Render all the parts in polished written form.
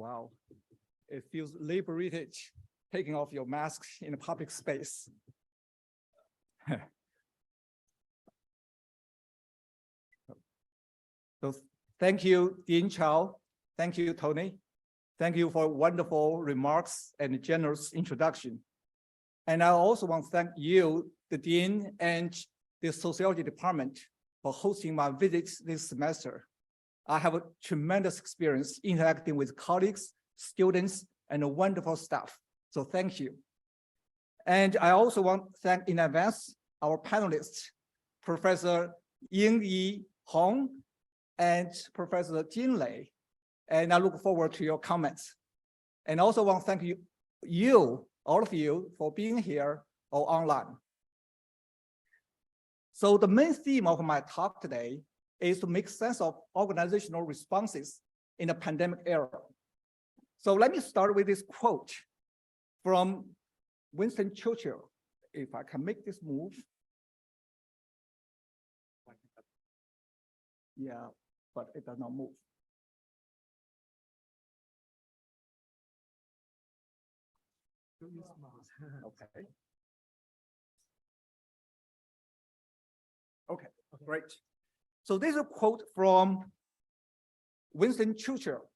Wow, it feels liberated taking off your mask in a public space. So thank you, Dean Chow. Thank you, Tony. Thank you for wonderful remarks and generous introduction. And I also want to thank you, the Dean and the Sociology Department, for hosting my visits this semester. I have a tremendous experience interacting with colleagues, students, and a wonderful staff. So thank you. And I also want to thank in advance our panelists, Professor Ying-Yi Hong and Professor Jin Lei. And I look forward to your comments. And also want to thank you, all of you, for being here or online. So the main theme of my talk today is to make sense of organizational responses in the pandemic era. So let me start with this quote from Winston Churchill. If I can make this move. Yeah, but it does not move. Okay. Okay, great. So this is a quote from Winston Churchill.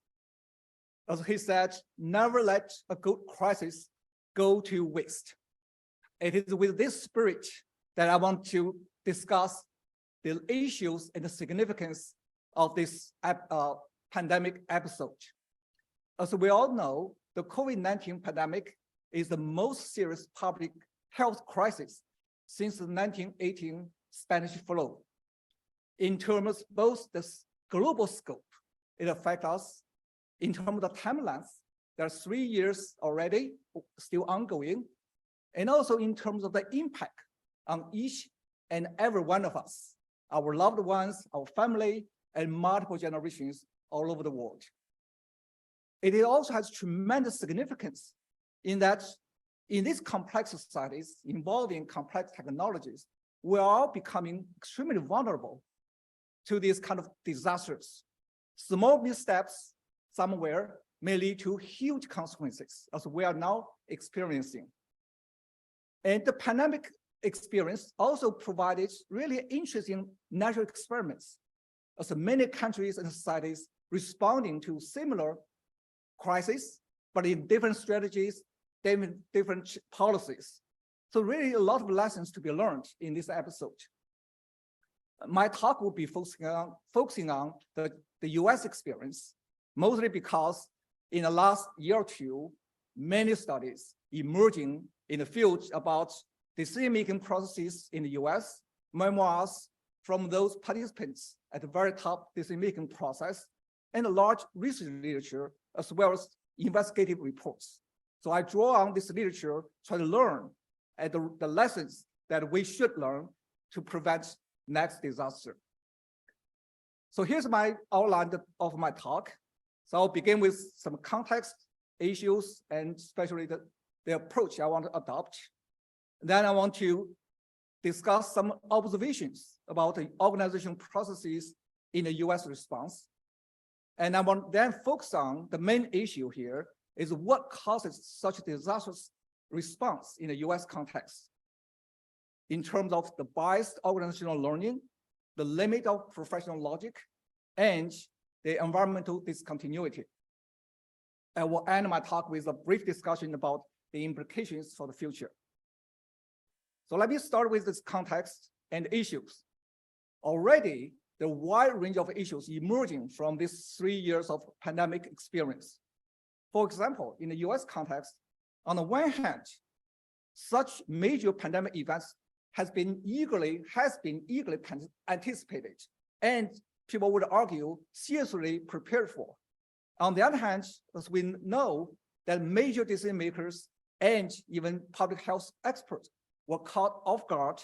As he said, never let a good crisis go to waste. It is with this spirit that I want to discuss the issues and the significance of this pandemic episode. As we all know, the COVID-19 pandemic is the most serious public health crisis since the 1918 Spanish flu. In terms of both the global scope, it affects us. In terms of the timelines, there are 3 years already, still ongoing. And also in terms of the impact on each and every one of us, our loved ones, our family, and multiple generations all over the world. It also has tremendous significance in that in these complex societies involving complex technologies, we are all becoming extremely vulnerable to these kind of disasters. Small missteps somewhere may lead to huge consequences, as we are now experiencing. And the pandemic experience also provided really interesting natural experiments, as many countries and societies responding to similar crises, but in different strategies, different policies. So really a lot of lessons to be learned in this episode. My talk will be focusing on the US experience, mostly because in the last year or two, many studies emerging in the field about decision-making processes in the US, memoirs from those participants at the very top decision-making process, and a large research literature, as well as investigative reports. So I draw on this literature, try to learn the lessons that we should learn to prevent next disaster. So here's my outline of my talk. So I'll begin with some context, issues, and especially the approach I want to adopt. Then I want to discuss some observations about the organizational processes in the US response. And I want then focus on the main issue here is what causes such a disastrous response in the US context in terms of the biased organizational learning, the limit of professional logic, and the environmental discontinuity. I will end my talk with a brief discussion about the implications for the future. So let me start with this context and issues. Already, the wide range of issues emerging from these 3 years of pandemic experience. For example, in the US context, on the one hand, such major pandemic events has been eagerly anticipated, and people would argue seriously prepared for. On the other hand, as we know that major decision makers and even public health experts were caught off guard,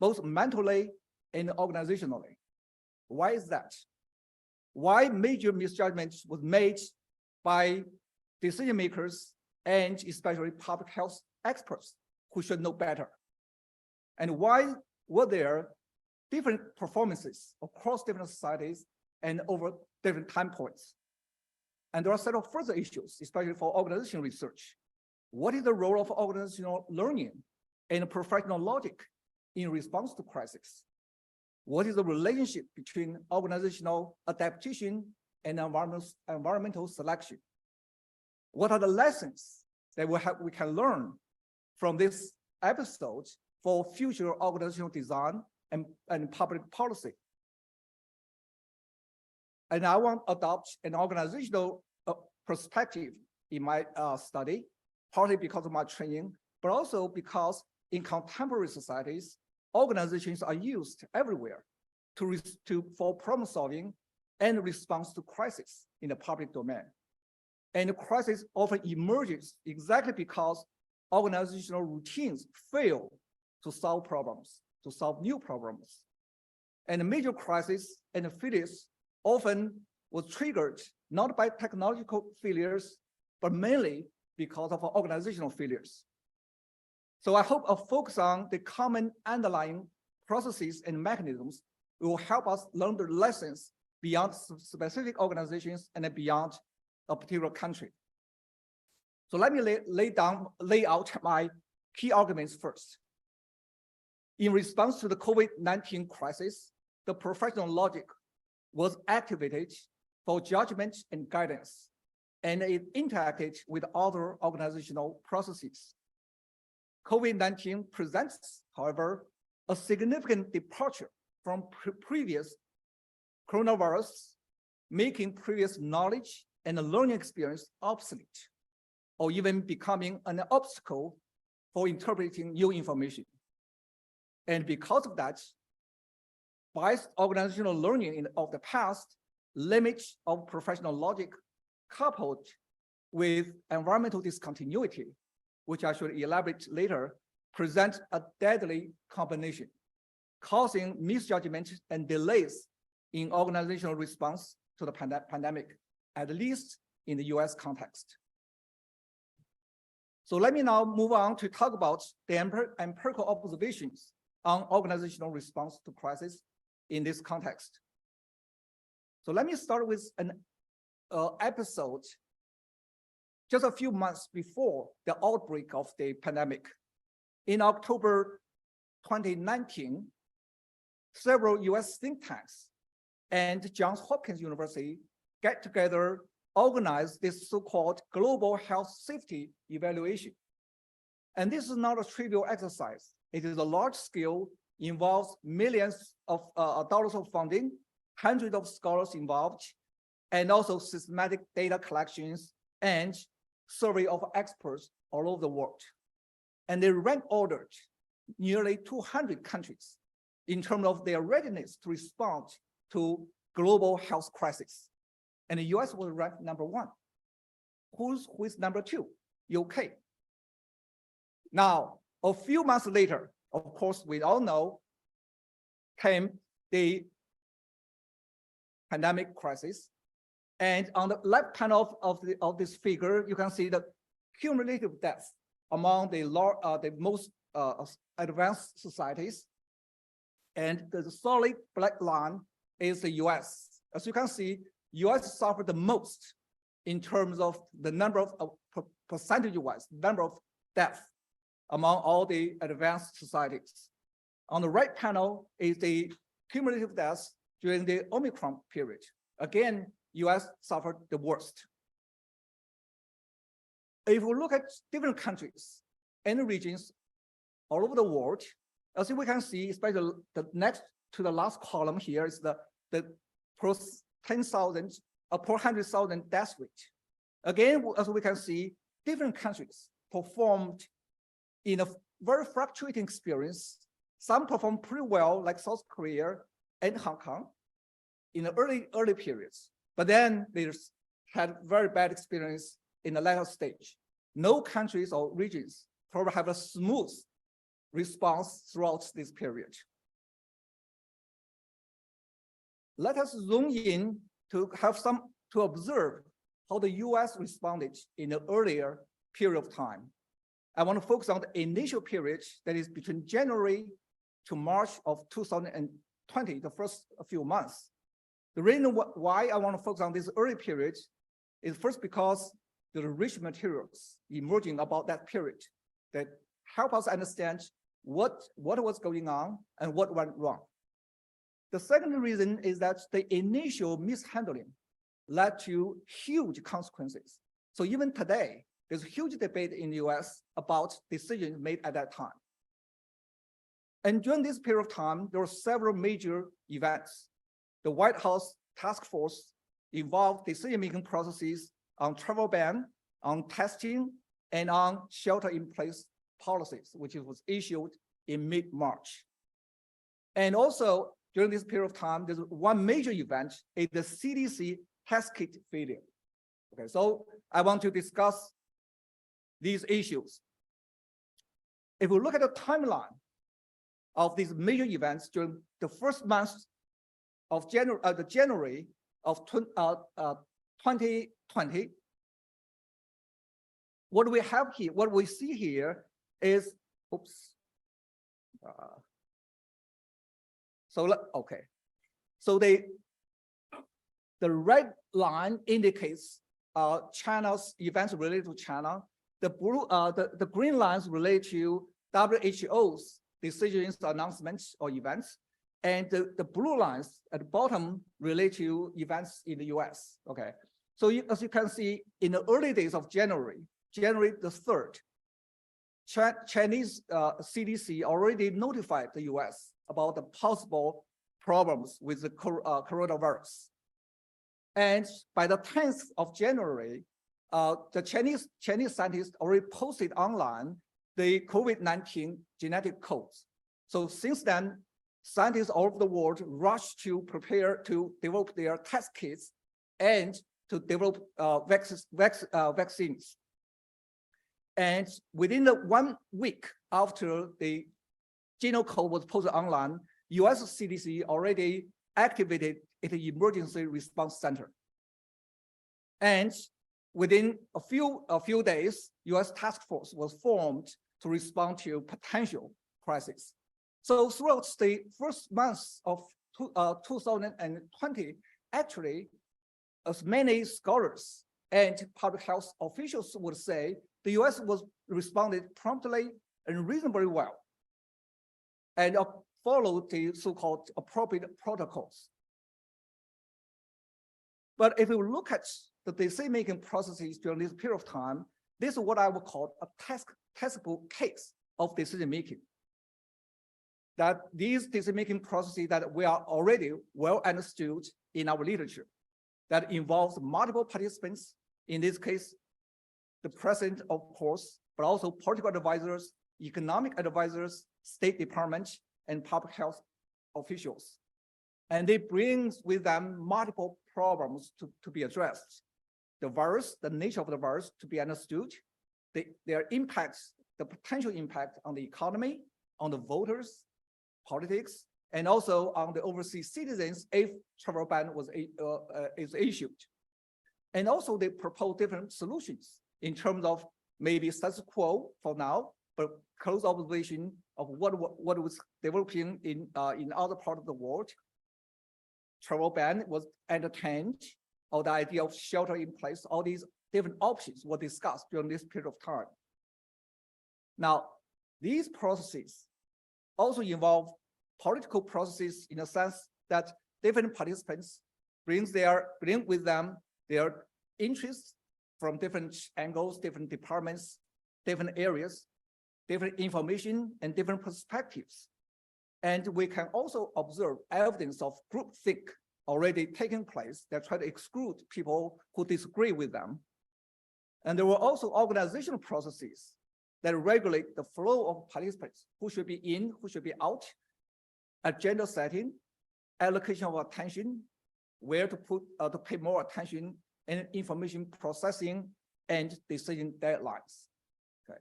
both mentally and organizationally. Why is that? Why major misjudgments was made by decision makers and especially public health experts who should know better? And why were there different performances across different societies and over different time points? And there are several further issues, especially for organizational research. What is the role of organizational learning and professional logic in response to crisis? What is the relationship between organizational adaptation and environmental selection? What are the lessons that we can learn from this episode for future organizational design and public policy? And I want to adopt an organizational perspective in my study, partly because of my training, but also because in contemporary societies, organizations are used everywhere for problem solving and response to crisis in the public domain. And the crisis often emerges exactly because organizational routines fail to solve problems, to solve new problems. And the major crises and failures often was triggered not by technological failures, but mainly because of organizational failures. So I hope a focus on the common underlying processes and mechanisms will help us learn the lessons beyond specific organizations and beyond a particular country. So let me lay out my key arguments first. In response to the COVID-19 crisis, the professional logic was activated for judgment and guidance, and it interacted with other organizational processes. COVID-19 presents, however, a significant departure from previous coronavirus, making previous knowledge and learning experience obsolete, or even becoming an obstacle for interpreting new information. And because of that, biased organizational learning of the past, limits of professional logic, coupled with environmental discontinuity, which I should elaborate later, present a deadly combination, causing misjudgment and delays in organizational response to the pandemic, at least in the US context. So let me now move on to talk about the empirical observations on organizational response to crisis in this context. So let me start with an episode just a few months before the outbreak of the pandemic. In October 2019, several US think tanks and Johns Hopkins University get together, organize this so-called global health safety evaluation. And this is not a trivial exercise. It is a large scale, involves millions of dollars of funding, hundreds of scholars involved, and also systematic data collections and survey of experts all over the world. And they rank ordered nearly 200 countries in terms of their readiness to respond to global health crisis. And the US was ranked number 1. Who is number 2? UK. Now, a few months later, of course, we all know, came the pandemic crisis. And on the left panel of this figure, you can see the cumulative deaths among the most advanced societies. And the solid black line is the US. As you can see, US suffered the most in terms of the number of percentage-wise, number of deaths among all the advanced societies. On the right panel is the cumulative deaths during the Omicron period. Again, US suffered the worst. If we look at different countries and regions all over the world, as we can see, especially the next to the last column here is the per 10,000 or per 100,000 death rate. Again, as we can see, different countries performed in a very fluctuating experience. Some performed pretty well, like South Korea and Hong Kong, in the early periods. But then they had very bad experience in the latter stage. No countries or regions probably have a smooth response throughout this period. Let us zoom in to observe how the US responded in the earlier period of time. I want to focus on the initial period that is between January to March of 2020, the first few months. The reason why I want to focus on this early period is first because there are rich materials emerging about that period that help us understand what was going on and what went wrong. The second reason is that the initial mishandling led to huge consequences. So even today, there's a huge debate in the US about decisions made at that time. And during this period of time, there were several major events. The White House task force involved decision-making processes on travel ban, on testing, and on shelter-in-place policies, which was issued in mid-March. And also, during this period of time, there's one major event, is the CDC test kit failure. Okay, so I want to discuss these issues. If we look at the timeline of these major events during the first month of January of 2020, what we have here, what we see here is, So the red line indicates China's events related to China. The green lines relate to WHO's decisions, announcements, or events. And the blue lines at the bottom relate to events in the US, okay? So as you can see, in the early days of January the 3rd, Chinese CDC already notified the US about the possible problems with the coronavirus. And by the 10th of January, the Chinese scientists already posted online the COVID-19 genetic codes. So since then, scientists all over the world rushed to prepare to develop their test kits and to develop vaccines. And within the 1 week after the genome code was posted online, US CDC already activated its emergency response center. And within a few days, US task force was formed to respond to potential crisis. So throughout the first months of 2020, actually, as many scholars and public health officials would say, the US responded promptly and reasonably well, and followed the so-called appropriate protocols. But if you look at the decision-making processes during this period of time, this is what I would call a testable case of decision-making. That these decision-making processes that we are already well understood in our literature, that involves multiple participants, in this case, the president, of course, but also political advisors, economic advisors, State Department, and public health officials. And they bring with them multiple problems to be addressed. The virus, the nature of the virus to be understood, their impacts, the potential impact on the economy, on the voters, politics, and also on the overseas citizens if travel ban is issued. And also they propose different solutions in terms of maybe status quo for now, but close observation of what was developing in other parts of the world. Travel ban was entertained, or the idea of shelter in place, all these different options were discussed during this period of time. Now, these processes also involve political processes in the sense that different participants bring with them their interests from different angles, different departments, different areas, different information, and different perspectives. And we can also observe evidence of groupthink already taking place that try to exclude people who disagree with them. And there were also organizational processes that regulate the flow of participants, who should be in, who should be out, agenda setting, allocation of attention, where to pay more attention, and information processing and decision deadlines. Okay.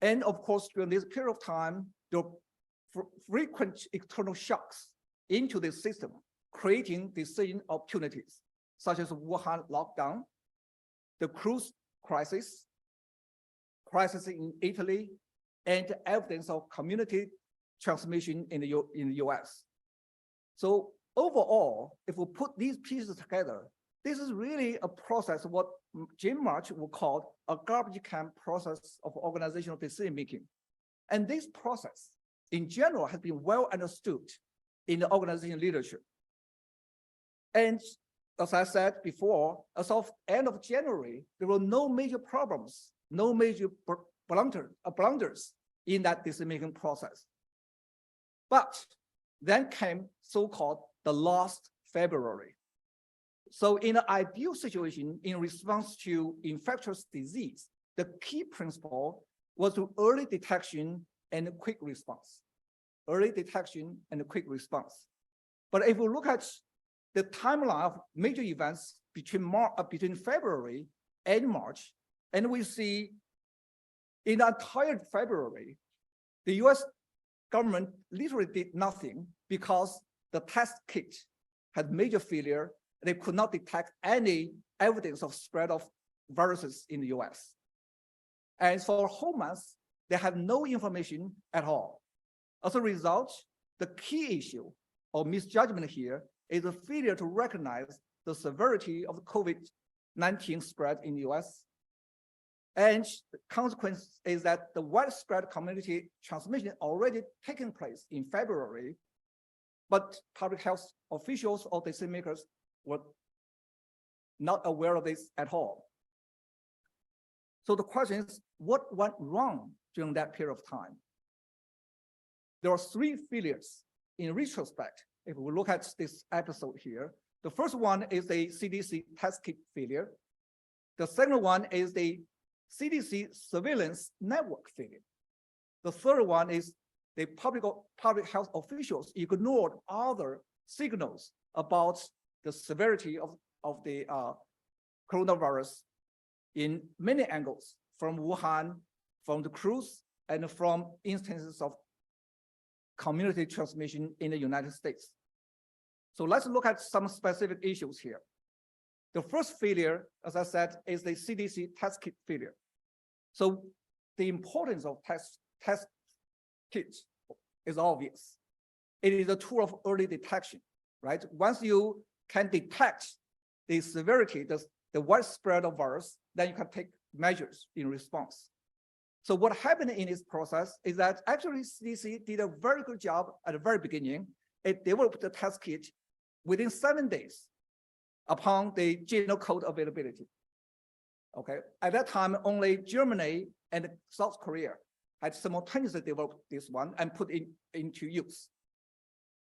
And of course, during this period of time, there were frequent external shocks into the system, creating decision opportunities, such as Wuhan lockdown, the cruise crisis in Italy, and evidence of community transmission in the US. So overall, if we put these pieces together, this is really a process, what Jim March would call a garbage can process of organizational decision-making. And this process, in general, has been well understood in the organization literature. And as I said before, as of end of January, there were no major problems, no major blunders in that decision-making process. But then came so-called the last February. So in an ideal situation, in response to infectious disease, the key principle was to early detection and quick response. Early detection and quick response. But if we look at the timeline of major events between February and March, and we see in the entire February, the US government literally did nothing because the test kit had major failure. They could not detect any evidence of spread of viruses in the US. And for a whole month, they have no information at all. As a result, the key issue or misjudgment here is the failure to recognize the severity of the COVID-19 spread in the US. And the consequence is that the widespread community transmission already taken place in February, but public health officials or decision makers were not aware of this at all. So the question is, what went wrong during that period of time? There are three failures in retrospect. If we look at this episode here, the first one is the CDC test kit failure. The second one is the CDC surveillance network failure. The third one is the public health officials ignored other signals about the severity of the coronavirus in many angles, from Wuhan, from the cruise, and from instances of community transmission in the United States. So let's look at some specific issues here. The first failure, as I said, is the CDC test kit failure. So the importance of test kits is obvious. It is a tool of early detection, right? Once you can detect the severity, the widespread of virus, then you can take measures in response. So what happened in this process is that actually CDC did a very good job at the very beginning. It developed the test kit within 7 days upon the genome code availability. Okay, at that time, only Germany and South Korea had simultaneously developed this one and put it into use.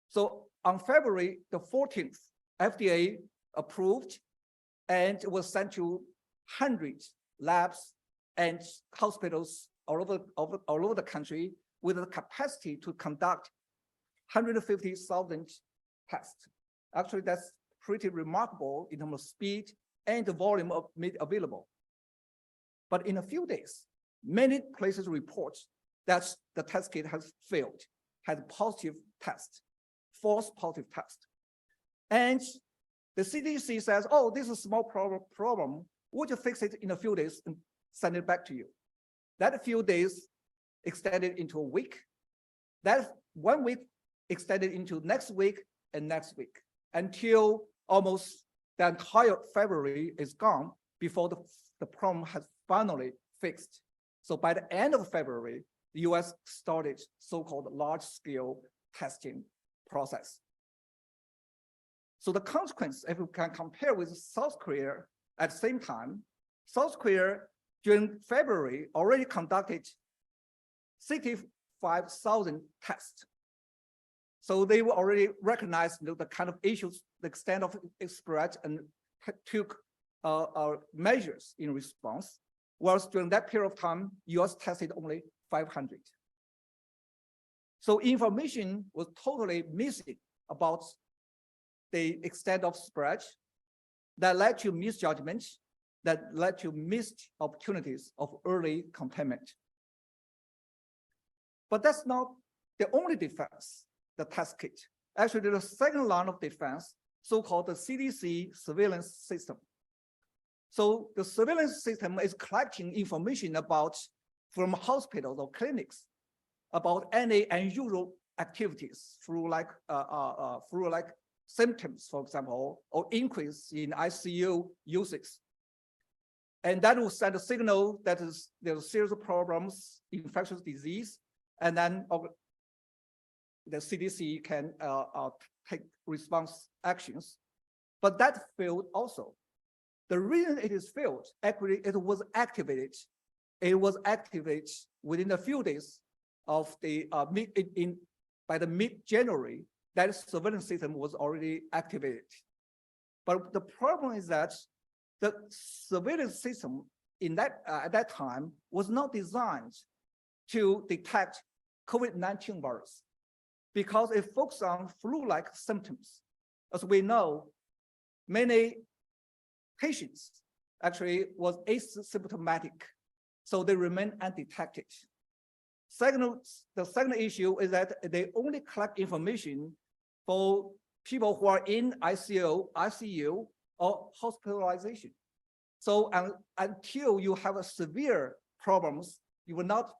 So on February the 14th, FDA approved and was sent to hundreds labs and hospitals all over the country with the capacity to conduct 150,000 tests. Actually, that's pretty remarkable in terms of speed and the volume of made available. But in a few days, many places report that the test kit has failed, had positive test, false positive test. And the CDC says, oh, this is a small problem. We'll just fix it in a few days and send it back to you. That few days extended into a week. That 1 week extended into next week and next week until almost the entire February is gone before the problem has finally fixed. So by the end of February, the US started so-called large-scale testing process. So the consequence, if we can compare with South Korea at the same time, South Korea during February already conducted 65,000 tests. So they were already recognized the kind of issues, the extent of spread, and took measures in response. Whereas during that period of time, US tested only 500. So information was totally missing about the extent of spread that led to misjudgments, that led to missed opportunities of early containment. But that's not the only defense, the test kit. Actually, there's a second line of defense, so-called the CDC surveillance system. So the surveillance system is collecting information from hospitals or clinics about any unusual activities through symptoms, for example, or increase in ICU usage. And that will send a signal that there's serious problems, infectious disease, and then the CDC can take response actions. But that failed also. The reason it is failed, actually, it was activated. It was activated within a few days of the by the mid-January. That surveillance system was already activated. But the problem is that the surveillance system at that time was not designed to detect COVID-19 virus because it focused on flu-like symptoms. As we know, many patients actually was asymptomatic, so they remain undetected. The second issue is that they only collect information for people who are in ICU, or hospitalization. So until you have a severe problems, you will not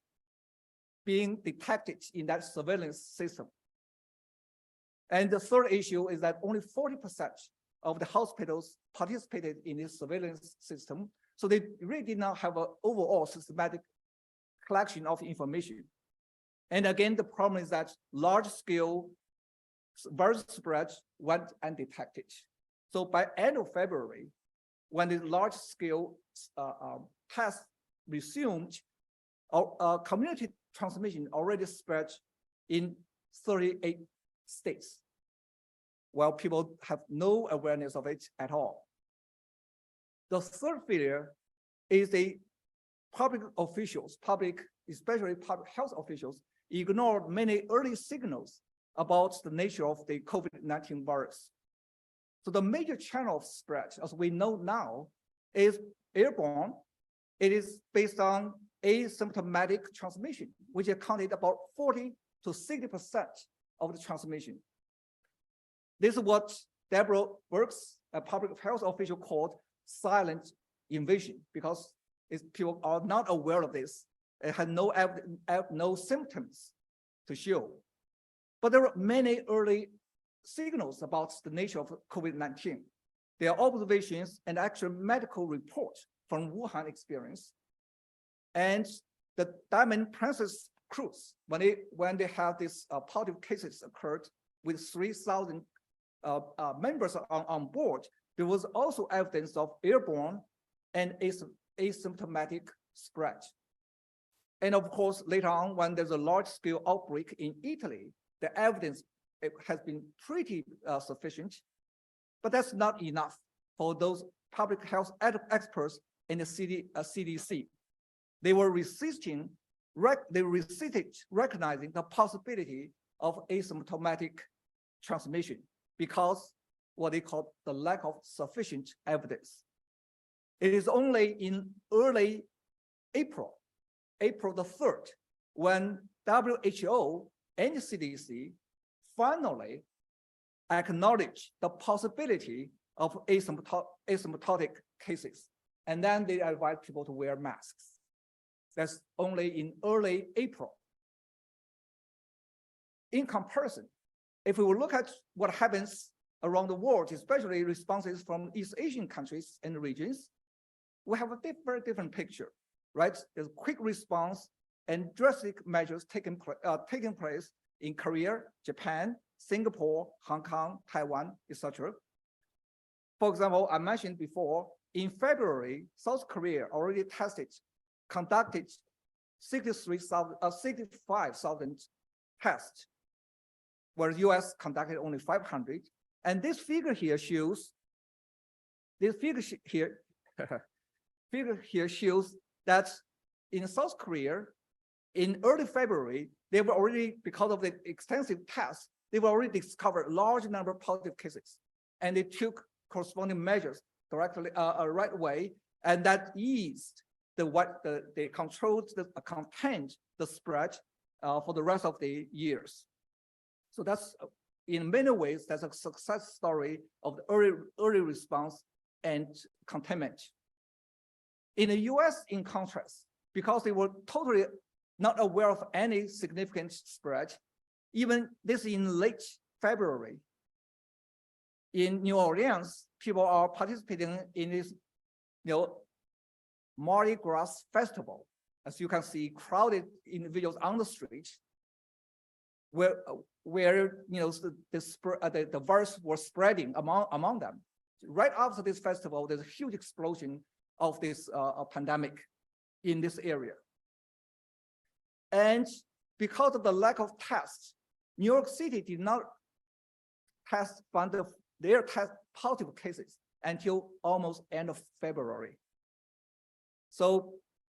being detected in that surveillance system. And the third issue is that only 40% of the hospitals participated in this surveillance system. So they really did not have an overall systematic collection of information. And again, the problem is that large-scale virus spread went undetected. So by end of February, when the large-scale test resumed, community transmission already spread in 38 states, while people have no awareness of it at all. The third failure is the public officials, especially public health officials, ignored many early signals about the nature of the COVID-19 virus. So the major channel of spread, as we know now, is airborne. It is based on asymptomatic transmission, which accounted about 40 to 60% of the transmission. This is what Deborah Birx, a public health official, called silent invasion, because people are not aware of this. It had no symptoms to show. But there are many early signals about the nature of COVID-19. There are observations and actual medical reports from Wuhan experience. And the Diamond Princess cruise, when they have these positive cases occurred with 3,000 members on board, there was also evidence of airborne and asymptomatic spread. And of course, later on, when there's a large-scale outbreak in Italy, the evidence has been pretty sufficient, but that's not enough for those public health experts in the CDC. They were resisted recognizing the possibility of asymptomatic transmission because what they call the lack of sufficient evidence. It is only in early April the 3rd, when WHO and CDC finally acknowledged the possibility of asymptomatic cases. And then they advise people to wear masks. That's only in early April. In comparison, if we will look at what happens around the world, especially responses from East Asian countries and regions, we have a very different picture, right? There's quick response and drastic measures taking place in Korea, Japan, Singapore, Hong Kong, Taiwan, etc. For example, I mentioned before, in February, South Korea already conducted 65,000 tests, where the US conducted only 500. And this figure here shows, shows that in South Korea, in early February, they were already, because of the extensive tests, they were already discovered a large number of positive cases. And they took corresponding measures directly, right away, and that eased they controlled, contained the spread for the rest of the years. So that's, in many ways, that's a success story of the early response and containment. In the US, in contrast, because they were totally not aware of any significant spread, even this in late February, in New Orleans, people are participating in this, Mardi Gras festival. As you can see, crowded individuals on the street, where the virus was spreading among them. Right after this festival, there's a huge explosion of this pandemic in this area. And because of the lack of tests, New York City did not find their test positive cases until almost end of February. So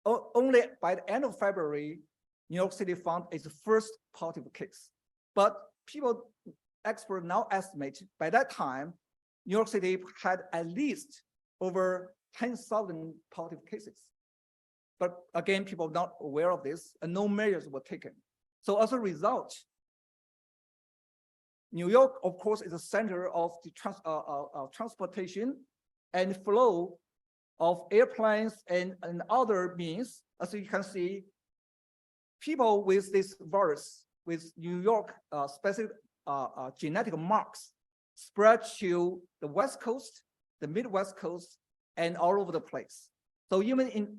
only by the end of February, New York City found its first positive case. But experts now estimate by that time, New York City had at least over 10,000 positive cases. But again, people are not aware of this and no measures were taken. So as a result, New York, of course, is a center of the transportation and flow of airplanes and other means. As you can see, people with this virus, with New York specific genetic marks, spread to the West Coast, the Midwest Coast, and all over the place. So even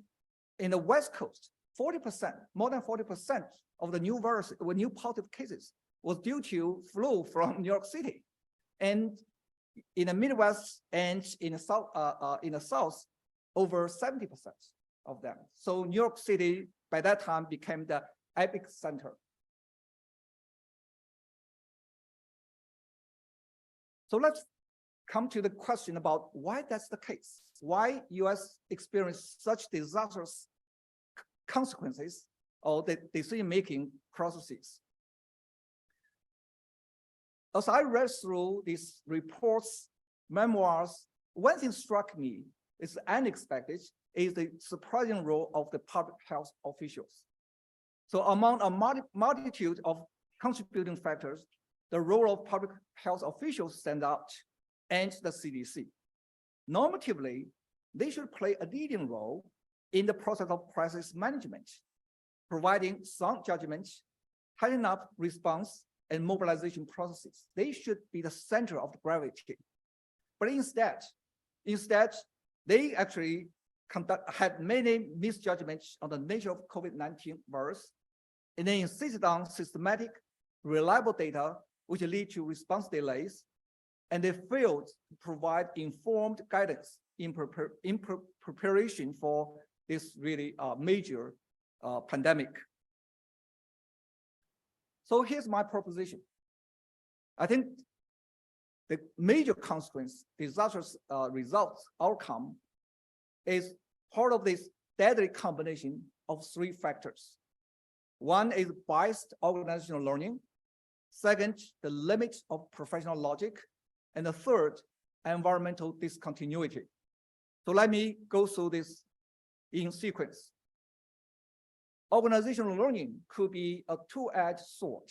in the West Coast, 40%, more than 40% of the new positive cases was due to flu from New York City. And in the Midwest and in the South, over 70% of them. So New York City, by that time, became the epicenter. So let's come to the question about why that's the case. Why US experienced such disastrous consequences of the decision-making processes. As I read through these reports, memoirs, one thing struck me is unexpected, is the surprising role of the public health officials. So among a multitude of contributing factors, the role of public health officials stand out, and the CDC. Normatively, they should play a leading role in the process of crisis management, providing sound judgment, tightening up response and mobilization processes. They should be the center of the gravity. But instead, they actually had many misjudgments on the nature of COVID-19 virus, and they insisted on systematic, reliable data, which lead to response delays, and they failed to provide informed guidance in preparation for this really major pandemic. So here's my proposition. I think the major consequence, disastrous results, outcome, is part of this deadly combination of three factors. One is biased organizational learning. Second, the limits of professional logic. And the third, environmental discontinuity. So let me go through this in sequence. Organizational learning could be a two-edged sword.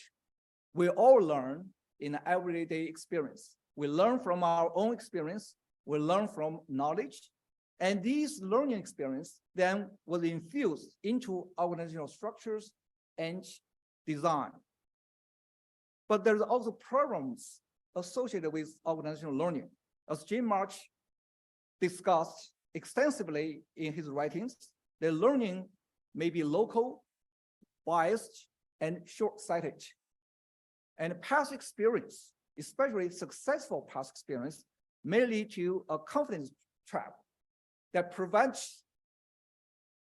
We all learn in everyday experience. We learn from our own experience. We learn from knowledge. And these learning experience then was infused into organizational structures and design. But there's also problems associated with organizational learning. As Jim March discussed extensively in his writings, the learning may be local, biased, and short-sighted. And past experience, especially successful past experience, may lead to a confidence trap that prevents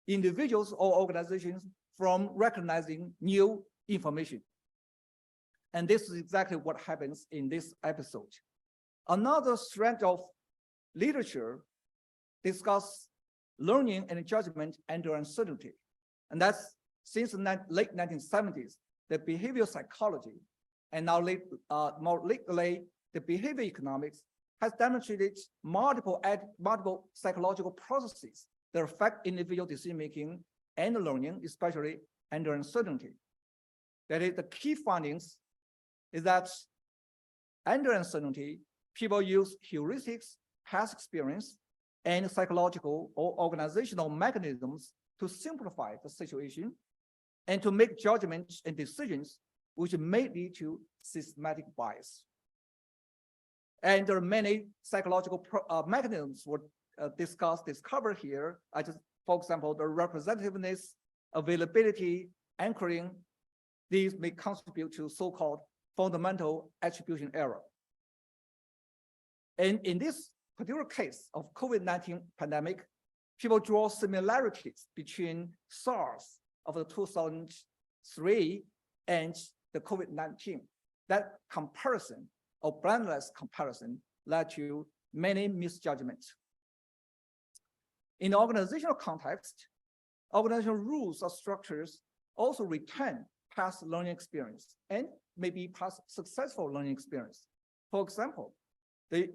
individuals or organizations from recognizing new information. And this is exactly what happens in this episode. Another strand of literature discusses learning and judgment under uncertainty. And that's since the late 1970s, the behavioral psychology, and now more lately, the behavior economics has demonstrated multiple psychological processes that affect individual decision-making and learning, especially under uncertainty. That is, the key findings is that under uncertainty, people use heuristics, past experience, and psychological or organizational mechanisms to simplify the situation and to make judgments and decisions which may lead to systematic bias. And there are many psychological mechanisms were discovered here. For example, the representativeness, availability, anchoring, these may contribute to so-called fundamental attribution error. And in this particular case of COVID-19 pandemic, people draw similarities between SARS of the 2003 and the COVID-19. That comparison or blindless comparison led to many misjudgments. In the organizational context, organizational rules or structures also return past learning experience and maybe past successful learning experience. For example, the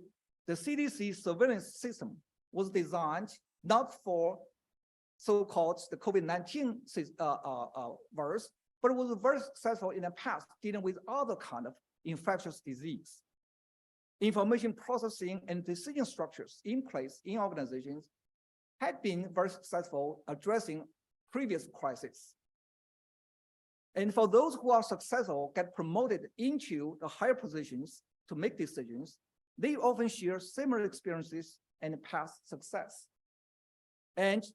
CDC surveillance system was designed not for so-called the COVID-19 virus, but it was very successful in the past dealing with other kind of infectious disease. Information processing and decision structures in place in organizations had been very successful addressing previous crises. And for those who are successful, get promoted into the higher positions to make decisions, they often share similar experiences and past success. And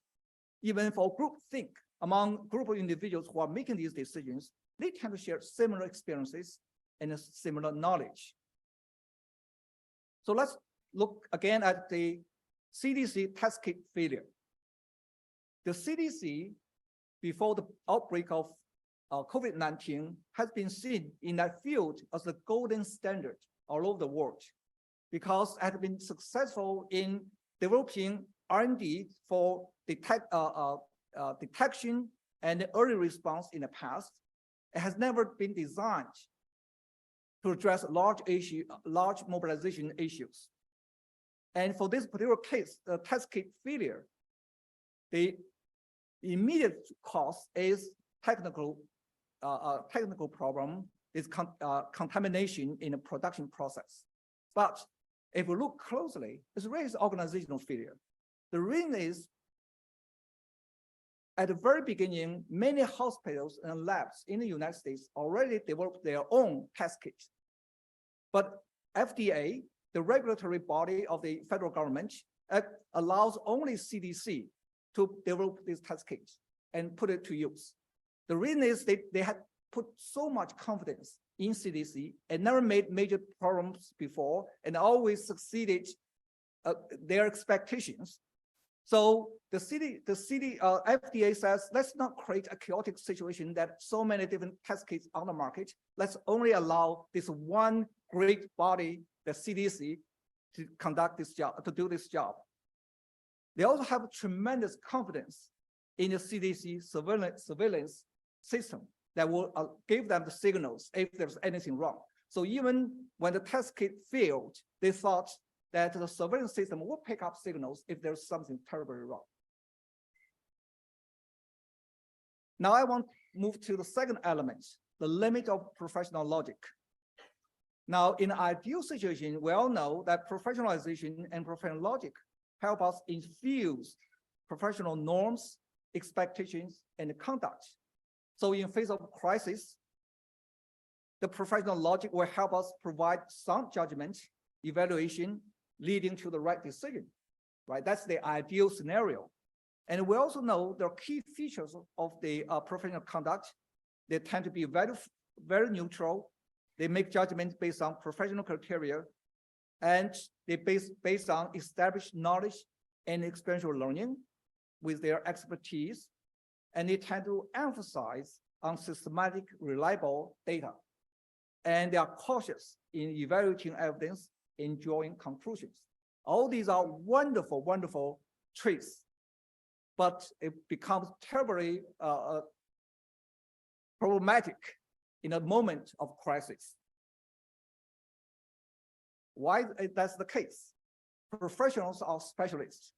even for groupthink, among group of individuals who are making these decisions, they tend to share similar experiences and similar knowledge. So let's look again at the CDC test kit failure. The CDC, before the outbreak of COVID-19, has been seen in that field as the golden standard all over the world, because it has been successful in developing R&D for detection and early response in the past. It has never been designed to address large mobilization issues. And for this particular case, the test kit failure, the immediate cause is technical problem, is contamination in the production process. But if we look closely, it's really organizational failure. The reason is, at the very beginning, many hospitals and labs in the United States already developed their own test kits. But FDA, the regulatory body of the federal government, allows only CDC to develop these test kits and put it to use. The reason is they had put so much confidence in CDC and never made major problems before and always succeeded their expectations. So the FDA says, let's not create a chaotic situation that so many different test kits on the market. Let's only allow this one great body, the CDC, to conduct this job, to do this job. They also have tremendous confidence in the CDC surveillance system that will give them the signals if there's anything wrong. So even when the test kit failed, they thought that the surveillance system will pick up signals if there's something terribly wrong. Now I want to move to the second element, the limit of professional logic. Now, in an ideal situation, we all know that professionalization and professional logic help us infuse professional norms, expectations, and conduct. So in face of crisis, the professional logic will help us provide sound judgment, evaluation, leading to the right decision, right? That's the ideal scenario. And we also know there are key features of the professional conduct. They tend to be very, very neutral. They make judgments based on professional criteria, and they based on established knowledge and experiential learning with their expertise. And they tend to emphasize on systematic, reliable data. And they are cautious in evaluating evidence and drawing conclusions. All these are wonderful, wonderful traits, but it becomes terribly problematic in a moment of crisis. Why that's the case? Professionals are specialists,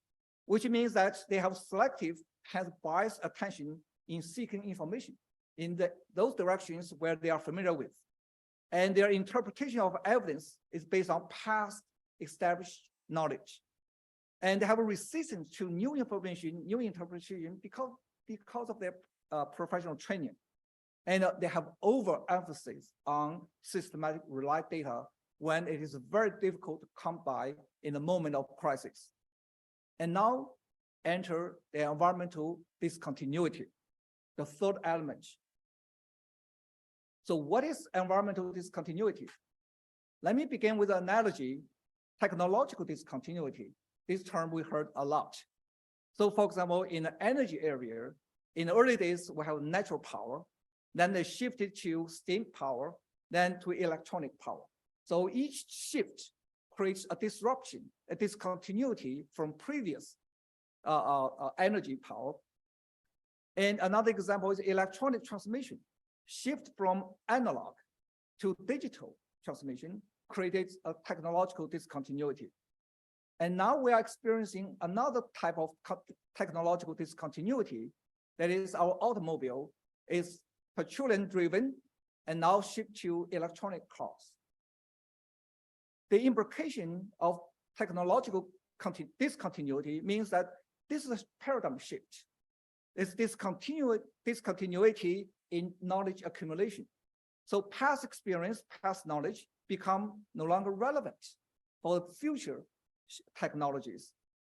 which means that they have selective, has biased attention in seeking information in those directions where they are familiar with. And their interpretation of evidence is based on past established knowledge. And they have a resistance to new information, new interpretation because of their professional training. And they have overemphasis on systematic reliable data when it is very difficult to come by in a moment of crisis. And now enter the environmental discontinuity, the third element. So what is environmental discontinuity? Let me begin with an analogy, technological discontinuity. This term we heard a lot. So for example, in the energy area, in the early days, we have natural power, then they shifted to steam power, then to electronic power. So each shift creates a disruption, a discontinuity from previous energy power. And another example is electronic transmission. Shift from analog to digital transmission created a technological discontinuity. And now we are experiencing another type of technological discontinuity. That is, our automobile is petroleum driven and now shift to electronic cars. The implication of technological discontinuity means that this is a paradigm shift. It's discontinuity in knowledge accumulation. So past experience, past knowledge become no longer relevant for future technologies.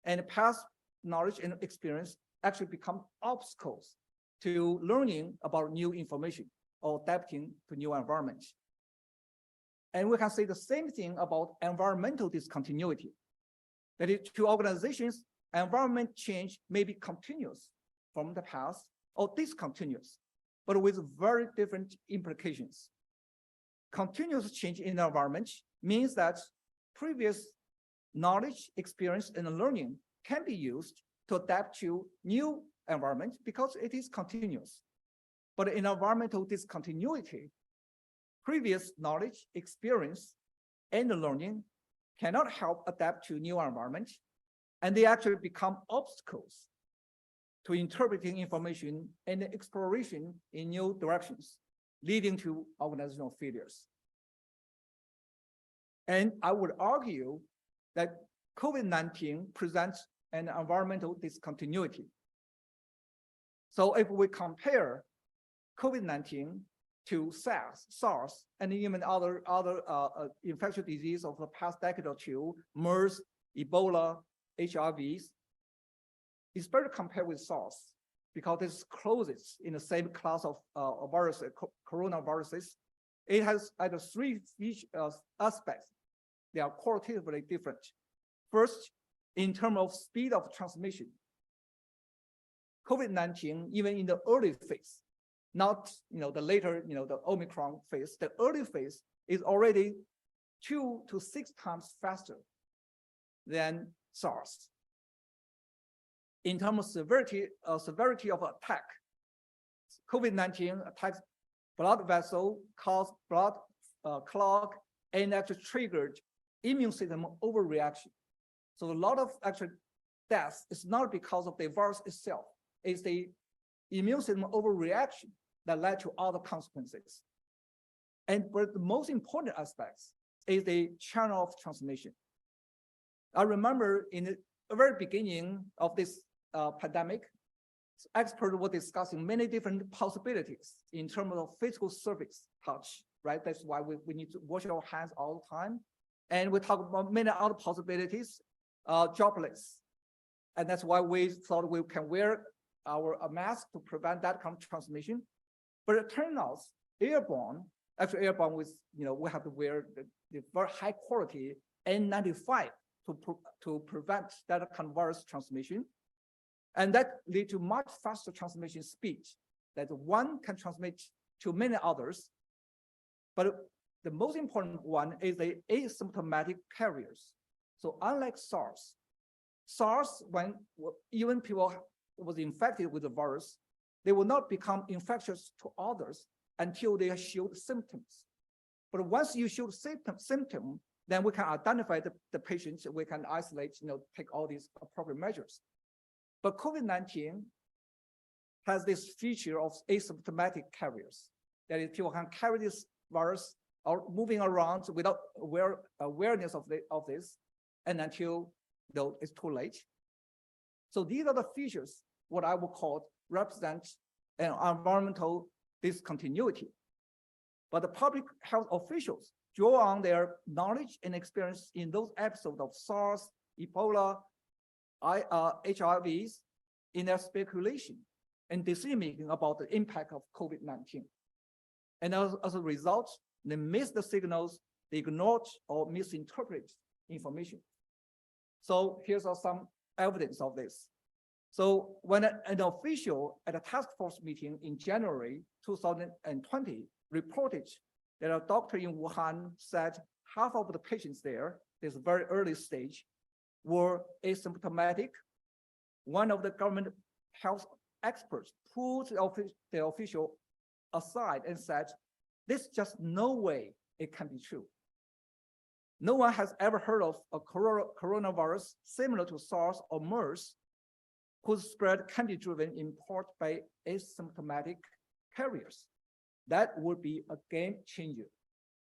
And past knowledge and experience actually become obstacles to learning about new information or adapting to new environments. And we can say the same thing about environmental discontinuity. That is, to organizations, environment change may be continuous from the past or discontinuous, but with very different implications. Continuous change in the environment means that previous knowledge, experience, and learning can be used to adapt to new environment because it is continuous. But in environmental discontinuity, previous knowledge, experience, and learning cannot help adapt to new environment, and they actually become obstacles to interpreting information and exploration in new directions, leading to organizational failures. And I would argue that COVID-19 presents an environmental discontinuity. So if we compare COVID-19 to SARS, and even other infectious diseases of the past decade or two, MERS, Ebola, HIVs, it's better to compare with SARS because it's closest in the same class of viruses, coronaviruses. It has either three aspects. They are qualitatively different. First, in terms of speed of transmission, COVID-19, even in the early phase, not the later, the Omicron phase, the early phase is already 2 to 6 times faster than SARS. In terms of severity of attack, COVID-19 attacks blood vessel, cause blood clog, and actually triggered immune system overreaction. So a lot of actual deaths is not because of the virus itself. It's the immune system overreaction that led to other consequences. But the most important aspects is the channel of transmission. I remember in the very beginning of this pandemic, experts were discussing many different possibilities in terms of physical surface touch, right? That's why we need to wash our hands all the time. And we talk about many other possibilities, droplets. And that's why we thought we can wear a mask to prevent that kind of transmission. But it turns out airborne with, we have to wear the very high quality N95 to prevent that kind of virus transmission. And that leads to much faster transmission speed, that one can transmit to many others. But the most important one is the asymptomatic carriers. So unlike SARS, when even people was infected with the virus, they will not become infectious to others until they show symptoms. But once you show symptom, then we can identify the patients, we can isolate, take all these appropriate measures. But COVID-19 has this feature of asymptomatic carriers. That is, people can carry this virus or moving around without awareness of this, and until it's too late. So these are the features, what I would call represent an environmental discontinuity. But the public health officials draw on their knowledge and experience in those episodes of SARS, Ebola, HIVs in their speculation and decision-making about the impact of COVID-19. And as a result, they miss the signals, they ignored or misinterpret information. So here's some evidence of this. So when an official at a task force meeting in January 2020 reported that a doctor in Wuhan said half of the patients there, this very early stage, were asymptomatic, one of the government health experts pulled the official aside and said, there's just no way it can be true. No one has ever heard of a coronavirus similar to SARS or MERS, whose spread can be driven in part by asymptomatic carriers. That would be a game changer.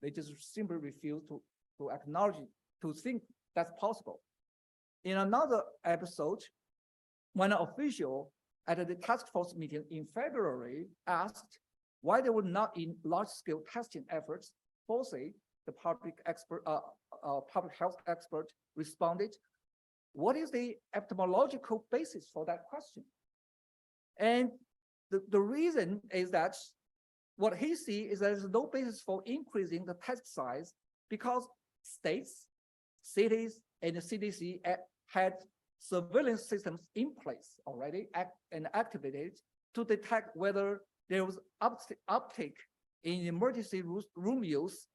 They just simply refuse to acknowledge it, to think that's possible. In another episode, when an official at the task force meeting in February asked why they were not in large-scale testing efforts, Fauci, the public health expert, responded, what is the epidemiological basis for that question? And the reason is that what he sees is that there's no basis for increasing the test size because states, cities, and the CDC had surveillance systems in place already and activated to detect whether there was uptake in emergency room use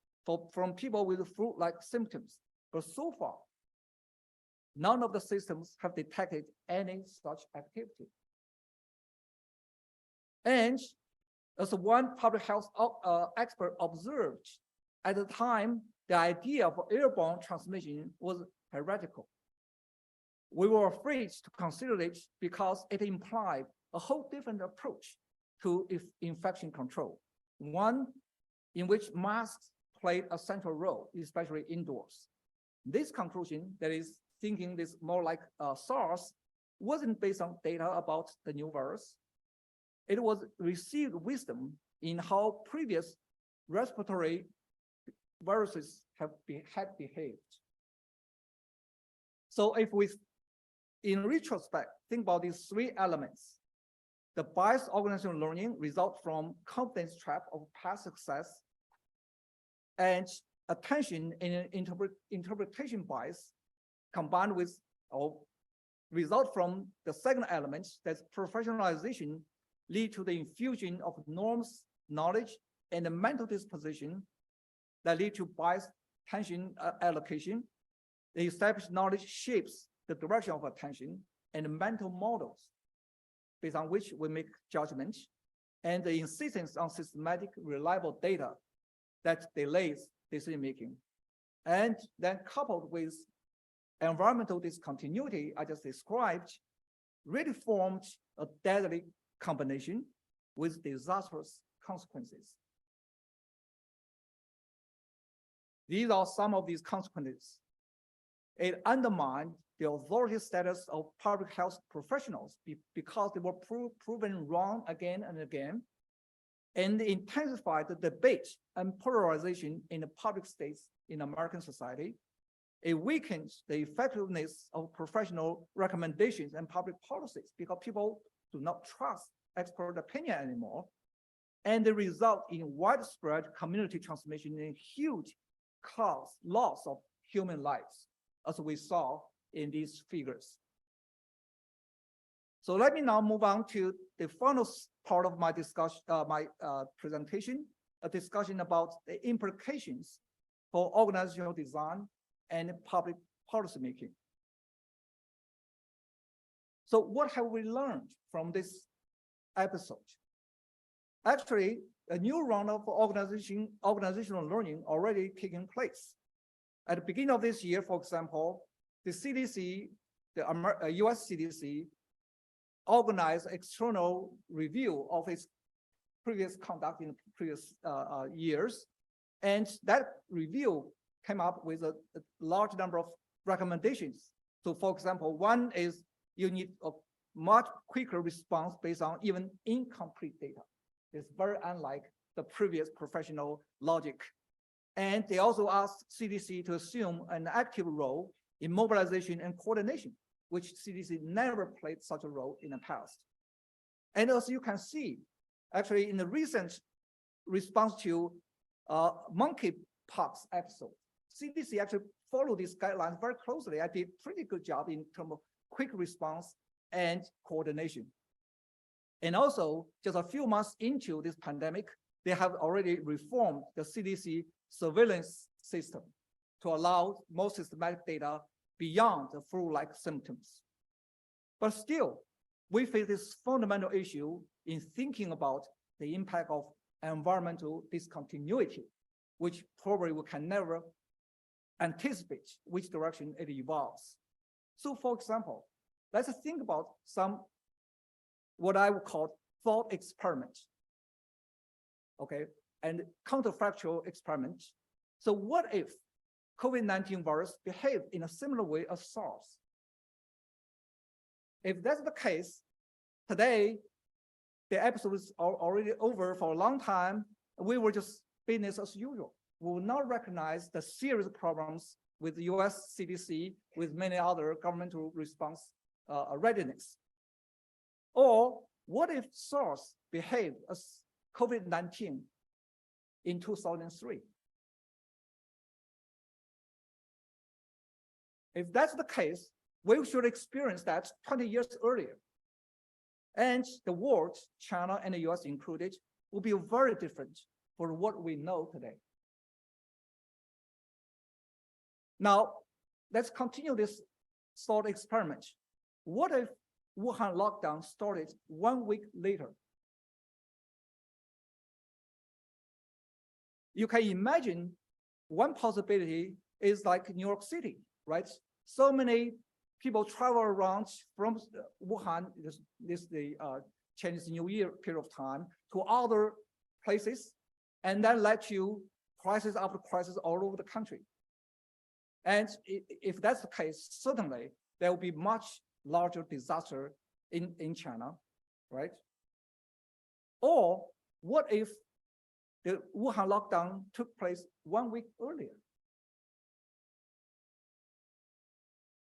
from people with flu-like symptoms. But so far, none of the systems have detected any such activity. And as one public health expert observed, at the time, the idea of airborne transmission was heretical. We were afraid to consider it because it implied a whole different approach to infection control, one in which masks played a central role, especially indoors. This conclusion, that is thinking this more like SARS, wasn't based on data about the new virus. It was received wisdom in how previous respiratory viruses had behaved. So if we, in retrospect, think about these three elements, the biased organizational learning results from confidence trap of past success, and attention and interpretation bias combined with or result from the second element, that's professionalization, lead to the infusion of norms, knowledge, and the mental disposition that lead to biased attention allocation. The established knowledge shapes the direction of attention and mental models based on which we make judgments, and the insistence on systematic, reliable data that delays decision-making. And then coupled with environmental discontinuity I just described, really formed a deadly combination with disastrous consequences. These are some of these consequences. It undermined the authority status of public health professionals because they were proven wrong again and again, and intensified the debate and polarization in the public space in American society. It weakens the effectiveness of professional recommendations and public policies because people do not trust expert opinion anymore. And they result in widespread community transmission and huge loss of human lives, as we saw in these figures. So let me now move on to the final part of my discussion, presentation, a discussion about the implications for organizational design and public policy making. So what have we learned from this episode? Actually, a new round of organizational learning already taking place. At the beginning of this year, for example, the CDC, the US CDC, organized external review of its previous conduct in previous years. And that review came up with a large number of recommendations. So for example, one is you need a much quicker response based on even incomplete data. It's very unlike the previous professional logic. And they also asked CDC to assume an active role in mobilization and coordination, which CDC never played such a role in the past. And as you can see, actually in the recent response to monkeypox episode, CDC actually followed these guidelines very closely. I did pretty good job in terms of quick response and coordination. And also, just a few months into this pandemic, they have already reformed the CDC surveillance system to allow more systematic data beyond the flu-like symptoms. But still, we face this fundamental issue in thinking about the impact of environmental discontinuity, which probably we can never anticipate which direction it evolves. So for example, let's think about some, what I would call thought experiment, okay, and counterfactual experiment. So what if COVID-19 virus behaved in a similar way as SARS? If that's the case, today, the episode is already over for a long time. We were just business as usual. We will not recognize the serious problems with the US CDC, with many other governmental response readiness. Or what if SARS behaved as COVID-19 in 2003? If that's the case, we should experience that 20 years earlier. And the world, China and the US included, will be very different from what we know today. Now, let's continue this thought experiment. What if Wuhan lockdown started 1 week later? You can imagine one possibility is like New York City, right? So many people travel around from Wuhan, the Chinese New Year period of time, to other places, and then led to crisis after crisis all over the country. And if that's the case, certainly there will be much larger disaster in China, right? Or what if the Wuhan lockdown took place 1 week earlier?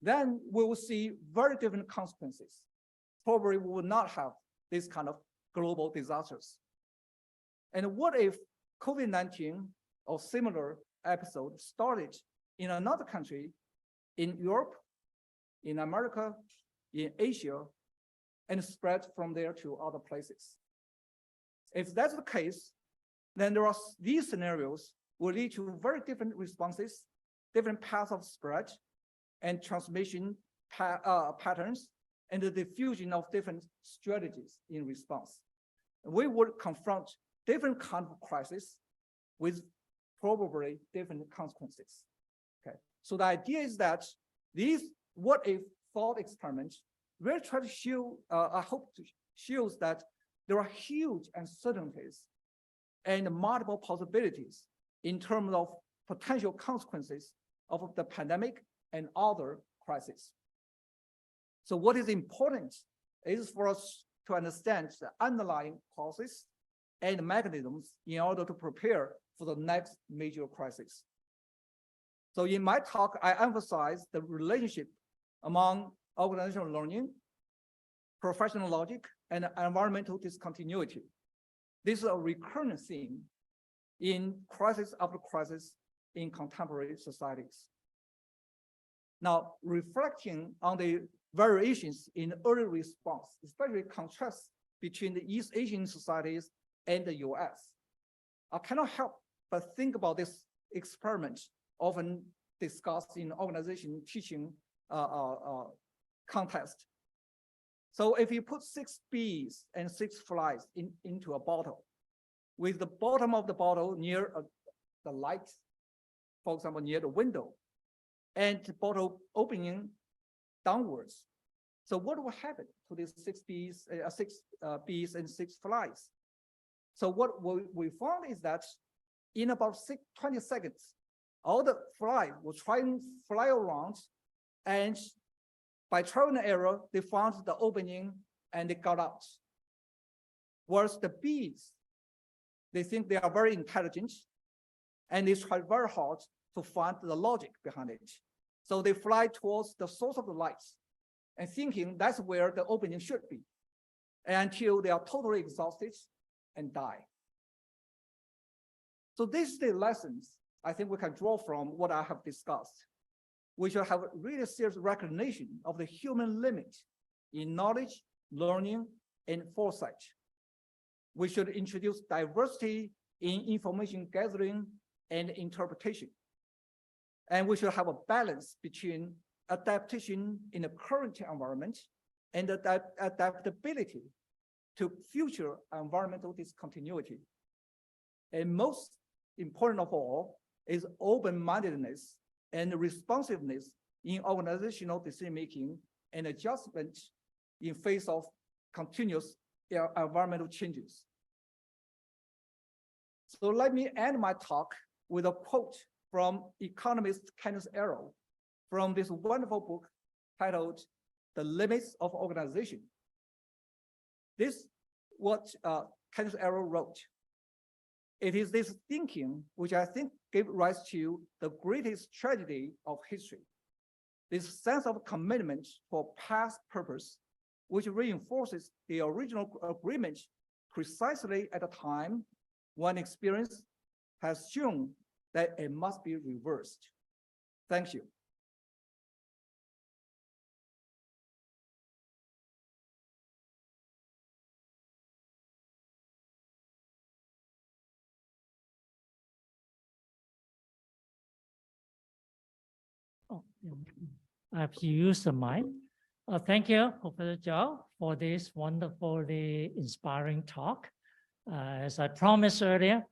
Then we will see very different consequences. Probably we will not have this kind of global disasters. And what if COVID-19 or similar episode started in another country, in Europe, in America, in Asia, and spread from there to other places? If that's the case, then there are these scenarios will lead to very different responses, different paths of spread, and transmission patterns, and the diffusion of different strategies in response. We would confront different kinds of crises with probably different consequences. Okay, so the idea is that these what if thought experiments will try to show, I hope to show that there are huge uncertainties and multiple possibilities in terms of potential consequences of the pandemic and other crises. So what is important is for us to understand the underlying causes and mechanisms in order to prepare for the next major crisis. So in my talk, I emphasize the relationship among organizational learning, professional logic, and environmental discontinuity. This is a recurrent theme in crisis after crisis in contemporary societies. Now, reflecting on the variations in early response, especially contrasts between the East Asian societies and the US, I cannot help but think about this experiment often discussed in organization teaching contest. So if you put 6 bees and 6 flies into a bottle, with the bottom of the bottle near the light, for example, near the window, and the bottle opening downwards. So what will happen to these 6 bees, bees and 6 flies? So what we found is that in about 20 seconds, all the flies will try and fly around, and by trial and error, they found the opening and they got out. Whereas the bees, they think they are very intelligent, and they try very hard to find the logic behind it. So they fly towards the source of the light and thinking that's where the opening should be until they are totally exhausted and die. So these are the lessons I think we can draw from what I have discussed. We should have really serious recognition of the human limit in knowledge, learning, and foresight. We should introduce diversity in information gathering and interpretation. And we should have a balance between adaptation in the current environment and adaptability to future environmental discontinuity. And most important of all is open-mindedness and responsiveness in organizational decision-making and adjustment in face of continuous environmental changes. So let me end my talk with a quote from economist Kenneth Arrow from this wonderful book titled The Limits of Organization. This is what Kenneth Arrow wrote. It is this thinking which I think gave rise to the greatest tragedy of history. This sense of commitment for past purpose, which reinforces the original agreement precisely at a time when experience has shown that it must be reversed. Thank you. Oh, I have to use the mic. Thank you, Professor ZHOU, for this wonderfully inspiring talk. As I promised earlier,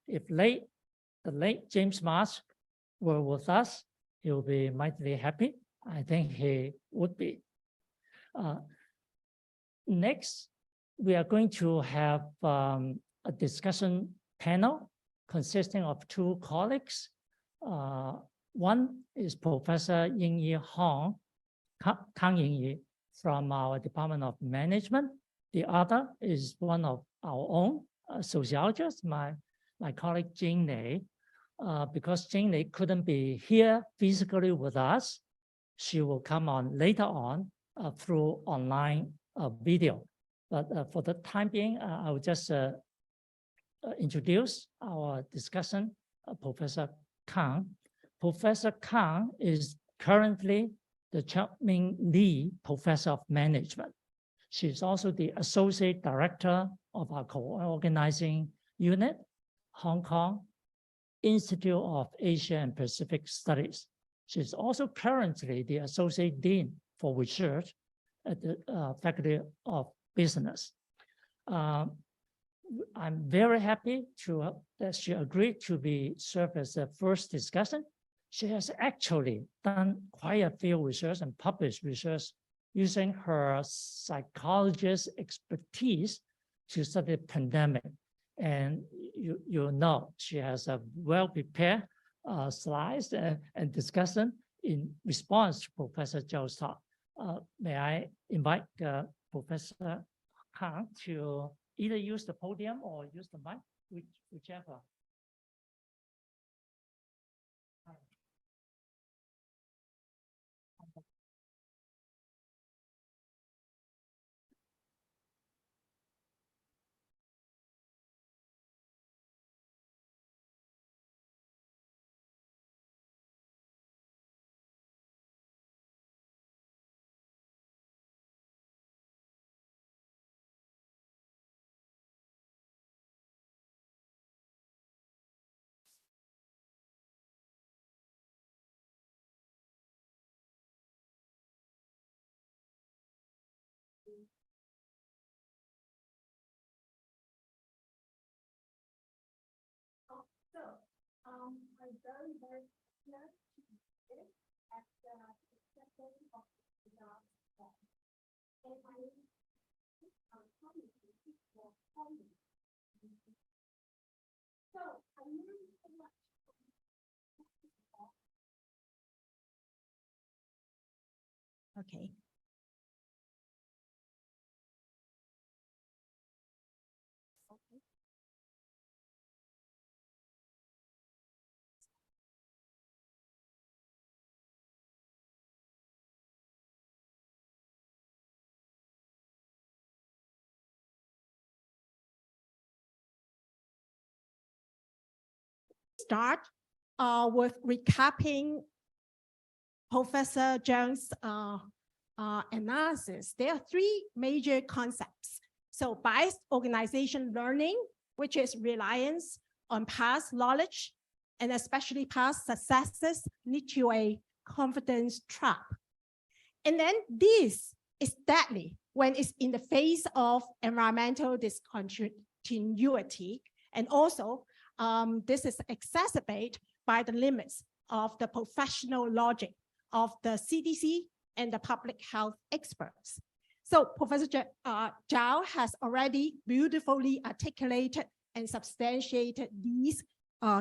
if the late James Marsh were with us, he will be mightily happy. I think he would be. Next, we are going to have a discussion panel consisting of two colleagues. One is Professor Kang Yingyi from our Department of Management. The other is one of our own sociologists, my colleague Jing Lei. Because Jing Lei couldn't be here physically with us, she will come on later on through online video. But for the time being, I will just introduce our discussion, Professor Kang. Professor Kang is currently the Chapman Lee Professor of Management. She's also the Associate Director of our co-organizing unit, Hong Kong Institute of Asia and Pacific Studies. She's also currently the Associate Dean for Research at the Faculty of Business. I'm very happy that she agreed to serve as the first discussion. She has actually done quite a few research and published research using her psychologist expertise to study the pandemic. And you know she has a well-prepared slides and discussion in response to Professor ZHOU's talk. May I invite Professor Kang to either use the podium or use the mic, whichever. I'm very, very glad to be here at the reception of the and I'm coming to teach for colleagues. So I learned so much from Okay. start with recapping Professor Zhang's analysis. There are three major concepts. So biased organization learning, which is reliance on past knowledge, and especially past successes, lead to a confidence trap. And then this is deadly when it's in the face of environmental discontinuity. And also, this is exacerbated by the limits of the professional logic of the CDC and the public health experts. So Professor ZHOU has already beautifully articulated and substantiated these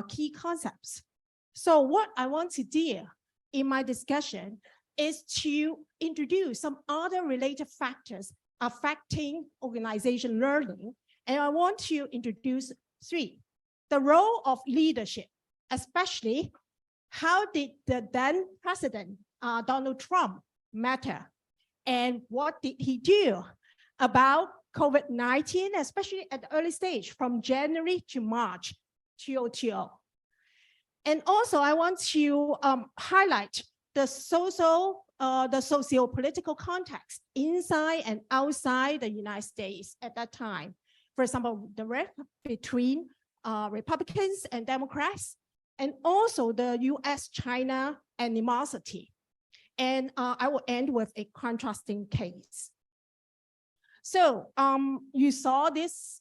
key concepts. So what I want to do in my discussion is to introduce some other related factors affecting organization learning. And I want to introduce three. The role of leadership, especially how did the then president, Donald Trump, matter? And what did he do about COVID-19, especially at the early stage from January to March 2020? And also I want to highlight the socio-political context inside and outside the United States at that time. For example, the rift between Republicans and Democrats, and also the US-China animosity. And I will end with a contrasting case. So you saw this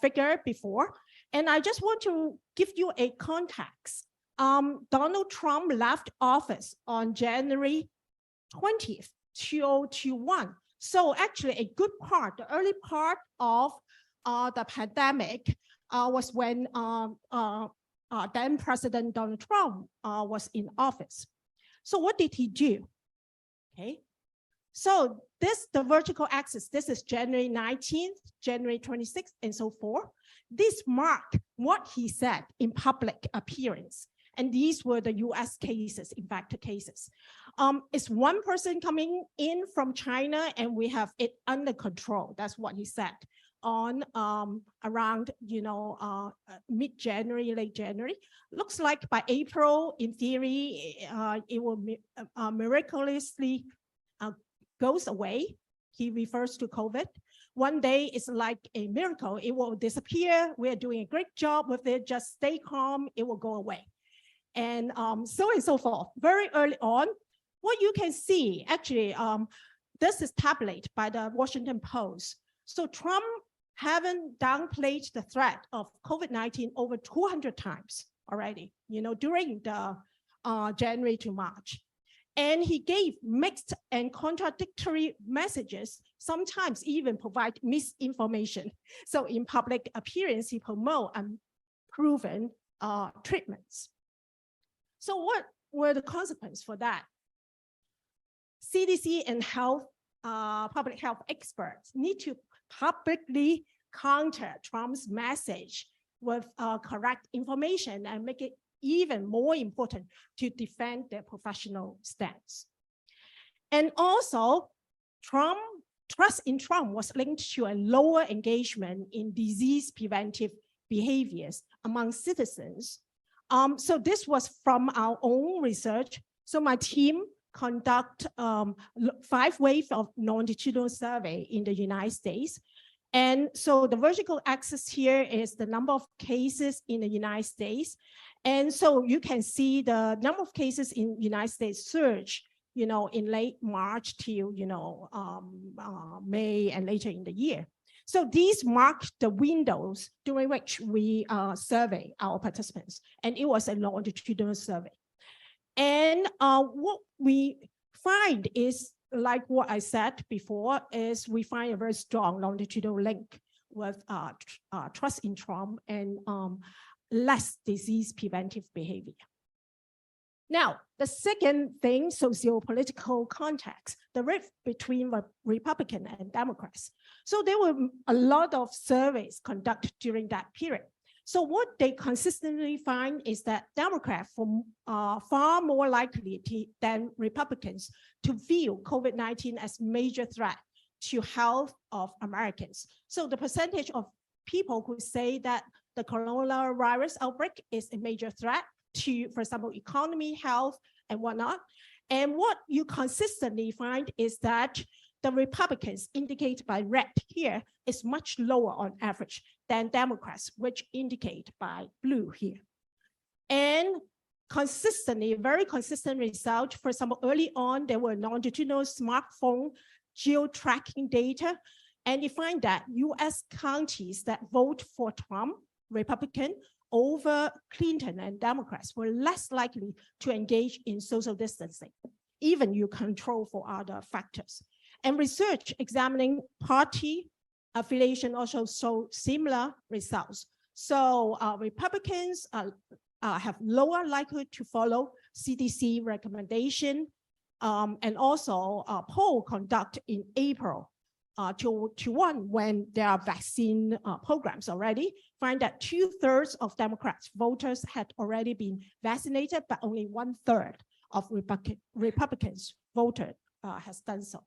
figure before, and I just want to give you a context. Donald Trump left office on January 20th, 2021. So actually a good part, the early part of the pandemic was when then President Donald Trump was in office. So what did he do? Okay, so the vertical axis, this is January 19th, January 26th, and so forth. This marked what he said in public appearance. And these were the US cases, in fact, the cases. It's one person coming in from China and we have it under control. That's what he said on around, mid-January, late January. Looks like by April, in theory, it will miraculously goes away. He refers to COVID. One day it's like a miracle. It will disappear. We're doing a great job with it. Just stay calm. It will go away. And so on and so forth. Very early on, what you can see, actually, this is tabulated by the Washington Post. So Trump haven't downplayed the threat of COVID-19 over 200 times already, during the January to March. And he gave mixed and contradictory messages, sometimes even provide misinformation. So in public appearance, he promote unproven treatments. So what were the consequences for that? CDC and public health experts need to publicly counter Trump's message with correct information and make it even more important to defend their professional stance. And also, trust in Trump was linked to a lower engagement in disease preventive behaviors among citizens. So this was from our own research. So my team conduct 5 waves of longitudinal survey in the United States. And so the vertical axis here is the number of cases in the United States. And so you can see the number of cases in the United States surge, in late March till, May and later in the year. So these mark the windows during which we survey our participants. And it was a longitudinal survey. And what we find is, like what I said before, is we find a very strong longitudinal link with trust in Trump and less disease preventive behavior. Now, the second thing, socio-political context, the rift between Republicans and Democrats. So there were a lot of surveys conducted during that period. So what they consistently find is that Democrats are far more likely than Republicans to view COVID-19 as major threat to health of Americans. So the percentage of people who say that the coronavirus outbreak is a major threat to, for example, economy, health, and whatnot. And what you consistently find is that the Republicans, indicated by red here, is much lower on average than Democrats, which indicate by blue here. And consistently, very consistent result. For example, early on, there were longitudinal smartphone geo-tracking data, and you find that US counties that vote for Trump, Republican, over Clinton and Democrats were less likely to engage in social distancing, even you control for other factors. And research examining party affiliation also show similar results. So Republicans have lower likelihood to follow CDC recommendation, and also a poll conducted in April to one when there are vaccine programs already, find that 2/3 of Democrats voters had already been vaccinated, but only 1/3 of Republicans voted has done so.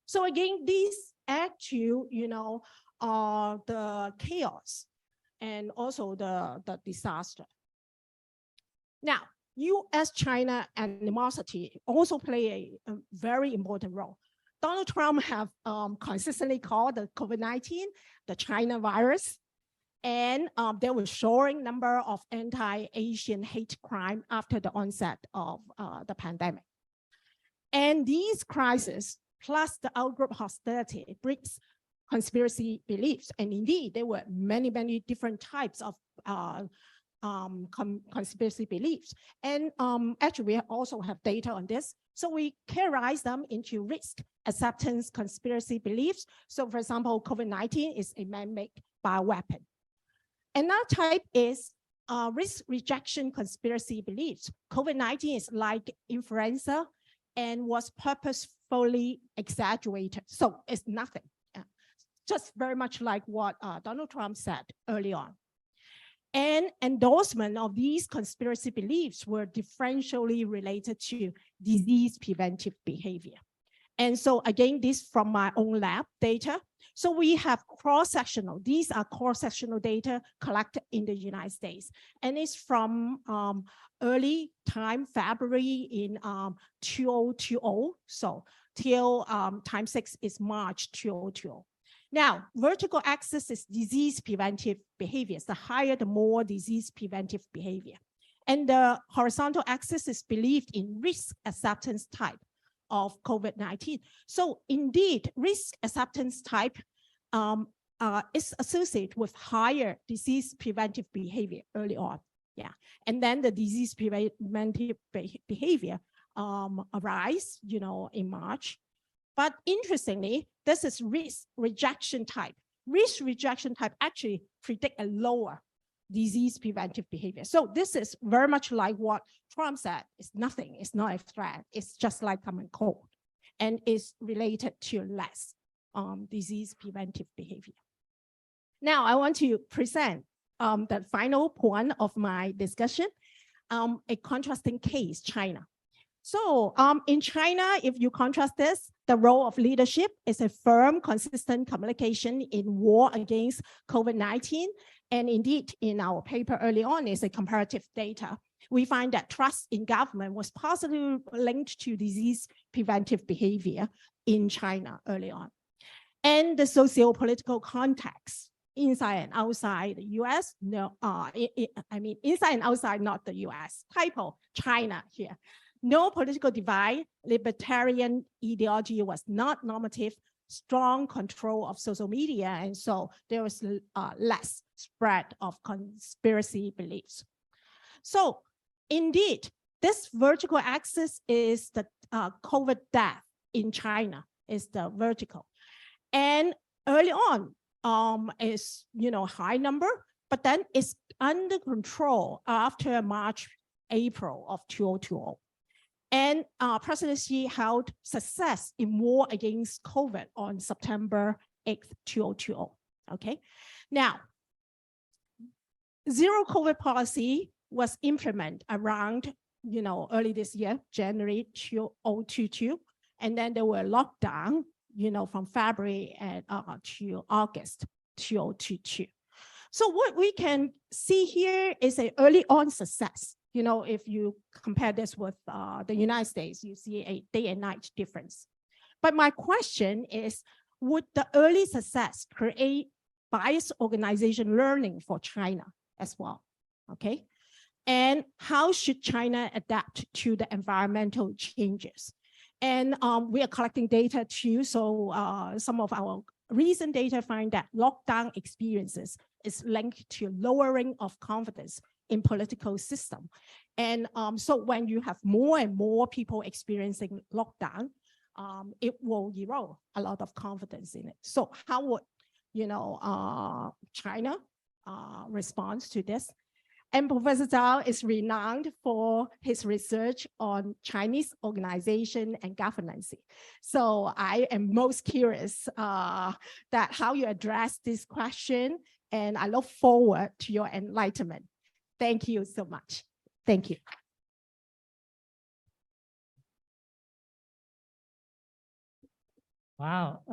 So again, these add to, the chaos and also the disaster. Now, US-China animosity also play a very important role. Donald Trump have consistently called the COVID-19 the China virus, and there was soaring number of anti-Asian hate crime after the onset of the pandemic. And these crises, plus the outgroup hostility, brings conspiracy beliefs. And indeed, there were many, many different types of conspiracy beliefs. And actually, we also have data on this. So we categorize them into risk acceptance conspiracy beliefs. So for example, COVID-19 is a man-made bioweapon. Another type is risk rejection conspiracy beliefs. COVID-19 is like influenza and was purposefully exaggerated. So it's nothing. Just very much like what Donald Trump said early on. And endorsement of these conspiracy beliefs were differentially related to disease preventive behavior. And so again, this from my own lab data. So we have cross-sectional, these are cross-sectional data collected in the United States. And it's from early time, February in 2020. So till time 6 is March 2020. Now, vertical axis is disease preventive behaviors. The higher, the more disease preventive behavior. And the horizontal axis is believed in risk acceptance type of COVID-19. So indeed, risk acceptance type is associated with higher disease preventive behavior early on. Yeah, and then the disease preventive behavior arise, in March. But interestingly, this is risk rejection type. Risk rejection type actually predict a lower disease preventive behavior. So this is very much like what Trump said. It's nothing, it's not a threat. It's just like common cold and is related to less disease preventive behavior. Now I want to present the final point of my discussion, a contrasting case, China. So in China, if you contrast this, the role of leadership is a firm, consistent communication in war against COVID-19. And indeed, in our paper early on is a comparative data. We find that trust in government was positively linked to disease preventive behavior in China early on. And the socio-political context, inside and outside the US, no, I mean, inside and outside, not the US, typo, China here. No political divide, libertarian ideology was not normative, strong control of social media, and so there was less spread of conspiracy beliefs. So indeed, this vertical axis is the COVID death in China, is the vertical. And early on is, high number, but then it's under control after March, April of 2020. And President Xi held success in war against COVID on September 8th, 2020. Okay. Now, zero COVID policy was implemented around, early this year, January 2022. And then there were lockdown, from February and to August 2022. So what we can see here is an early on success. You know, if you compare this with the United States, you see a day and night difference. But my question is, would the early success create biased organization learning for China as well? Okay. And how should China adapt to the environmental changes? And we are collecting data too. So some of our recent data find that lockdown experiences is linked to lowering of confidence in political system. And so when you have more and more people experiencing lockdown, it will erode a lot of confidence in it. So how would, you know, China respond to this? And Professor ZHOU is renowned for his research on Chinese organization and governance. So I am most curious that how you address this question, and I look forward to your enlightenment. Thank you so much. Thank you. Wow,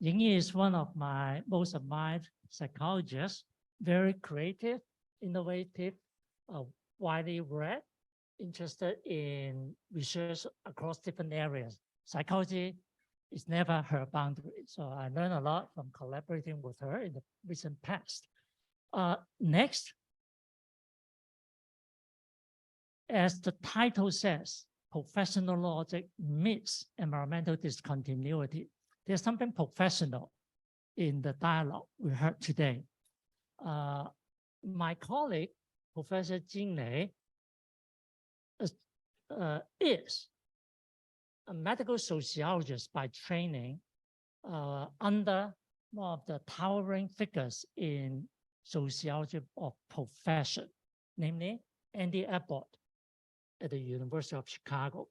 Yingyi is one of my most admired psychologists, very creative, innovative, widely read, interested in research across different areas. Psychology is never her boundary. So I learned a lot from collaborating with her in the recent past. Next, as the title says, professional logic meets environmental discontinuity. There's something professional in the dialogue we heard today. My colleague, Professor Jing Lei, is a medical sociologist by training, under one of the towering figures in sociology of profession, namely Andy Abbott at the University of Chicago.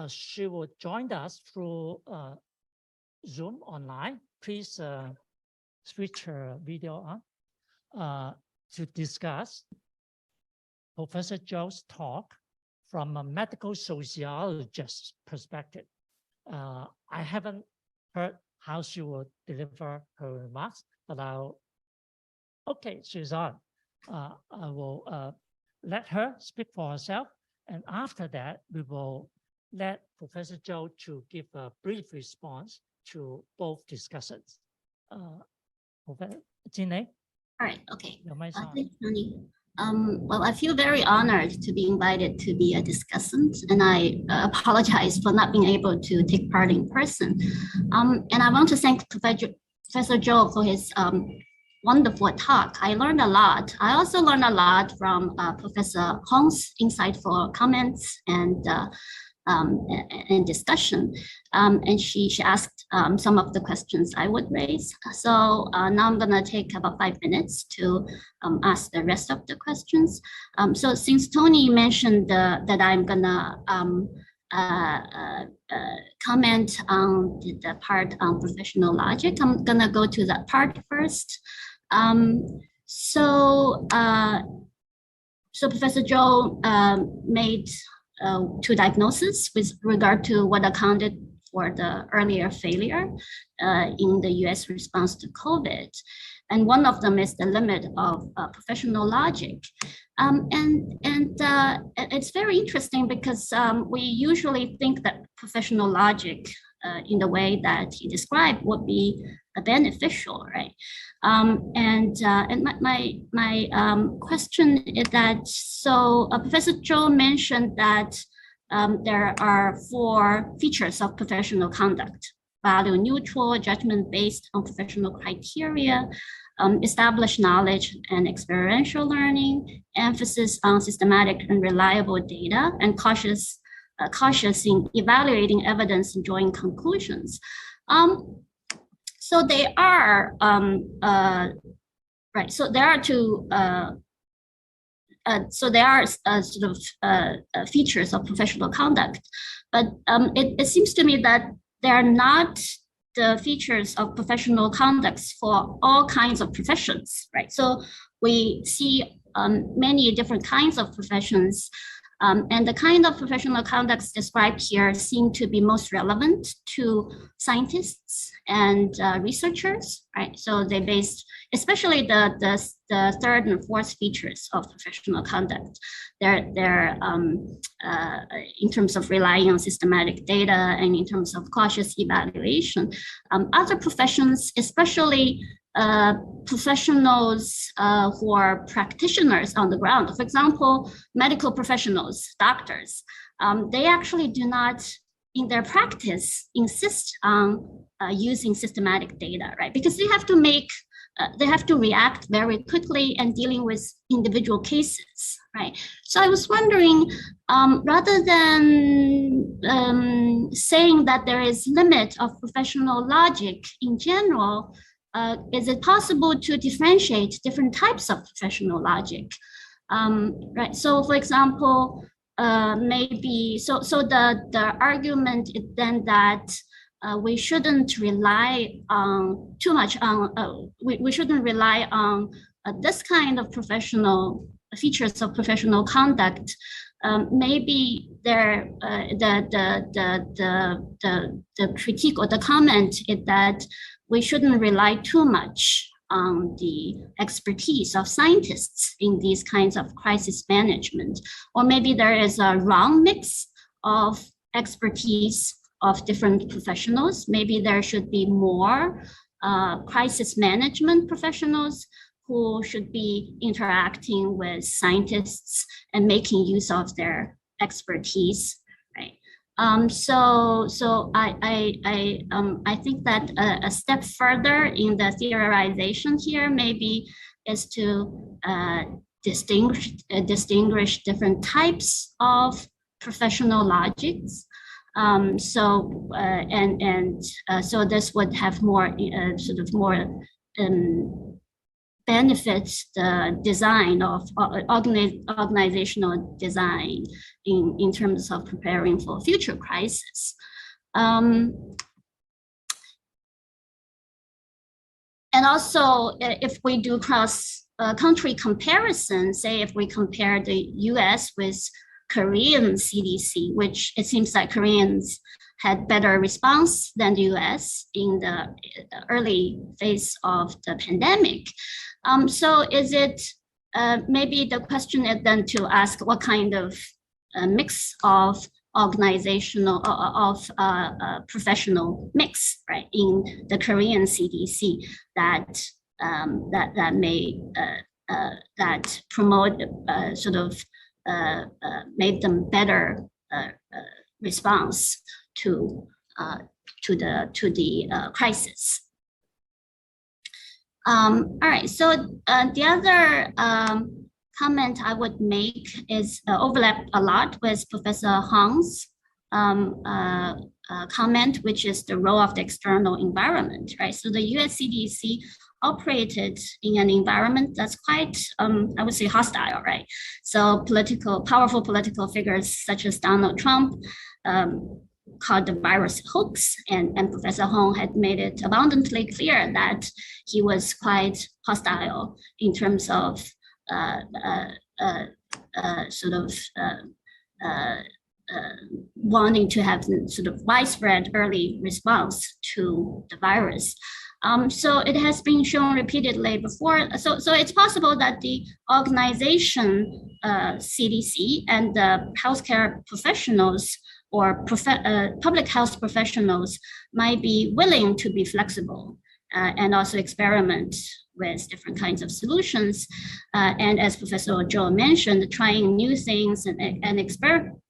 She will join us through Zoom online. Please switch her video on to discuss Professor ZHOU's talk from a medical sociologist's perspective. I haven't heard how she will deliver her remarks, but okay, she's on. I will let her speak for herself. And after that, we will let Professor ZHOU to give a brief response to both discussions. Professor Jing Lei? All right, okay. Thanks, Tony. Well, I feel very honored to be invited to be a discussant, and I apologize for not being able to take part in person. And I want to thank Professor ZHOU for his wonderful talk. I learned a lot. I also learned a lot from Professor Hong's insightful comments and discussion. And she asked some of the questions I would raise. So now I'm gonna take about 5 minutes to ask the rest of the questions. So since Tony mentioned that I'm gonna comment on the part on professional logic, I'm gonna go to that part first. So Professor ZHOU made 2 diagnoses with regard to what accounted for the earlier failure in the US response to COVID. And one of them is the limit of professional logic. And it's very interesting because we usually think that professional logic in the way that he described would be beneficial, right? And my question is that, so Professor ZHOU mentioned that there are 4 features of professional conduct: value neutral, judgment based on professional criteria, established knowledge and experiential learning, emphasis on systematic and reliable data, and cautious in evaluating evidence and drawing conclusions. So they are right. So there are 2. So there are sort of features of professional conduct, but it seems to me that they are not the features of professional conduct for all kinds of professions, right? So we see many different kinds of professions And the kind of professional conducts described here seem to be most relevant to scientists and researchers, right? So they based, especially the third and fourth features of professional conduct. They're in terms of relying on systematic data and in terms of cautious evaluation. Other professions, especially professionals who are practitioners on the ground, for example, medical professionals, doctors, they actually do not, in their practice, insist on using systematic data, right? Because they have to make, they have to react very quickly and dealing with individual cases, right? So I was wondering, rather than saying that there is limit of professional logic in general, is it possible to differentiate different types of professional logic? Right. So, for example, maybe the argument is then that we shouldn't rely on too much on we shouldn't rely on this kind of professional features of professional conduct. Maybe there the critique or the comment is that we shouldn't rely too much on the expertise of scientists in these kinds of crisis management. Or maybe there is a wrong mix of expertise of different professionals. Maybe there should be more crisis management professionals who should be interacting with scientists and making use of their expertise, right? So I think that a step further in the theorization here maybe is to distinguish different types of professional logics. So this would have more sort of more benefits the design of organizational design in terms of preparing for future crisis. And also, if we do cross-country comparison, say if we compare the US with Korean CDC, which it seems like Koreans had better response than the US in the early phase of the pandemic. So is it, maybe the question is then to ask what kind of mix of organizational, professional mix, right, in the Korean CDC that may, that promote sort of made them better response to the crisis. All right, so the other comment I would make is overlap a lot with Professor Hong's comment, which is the role of the external environment, right? So the US CDC operated in an environment that's quite, I would say, hostile, right? So powerful political figures such as Donald Trump called the virus hoax, and Professor Hong had made it abundantly clear that he was quite hostile in terms of wanting to have sort of widespread early response to the virus. So it has been shown repeatedly before. So it's possible that the organization CDC and the healthcare professionals or public health professionals might be willing to be flexible and also experiment with different kinds of solutions. And as Professor Zhou mentioned, trying new things and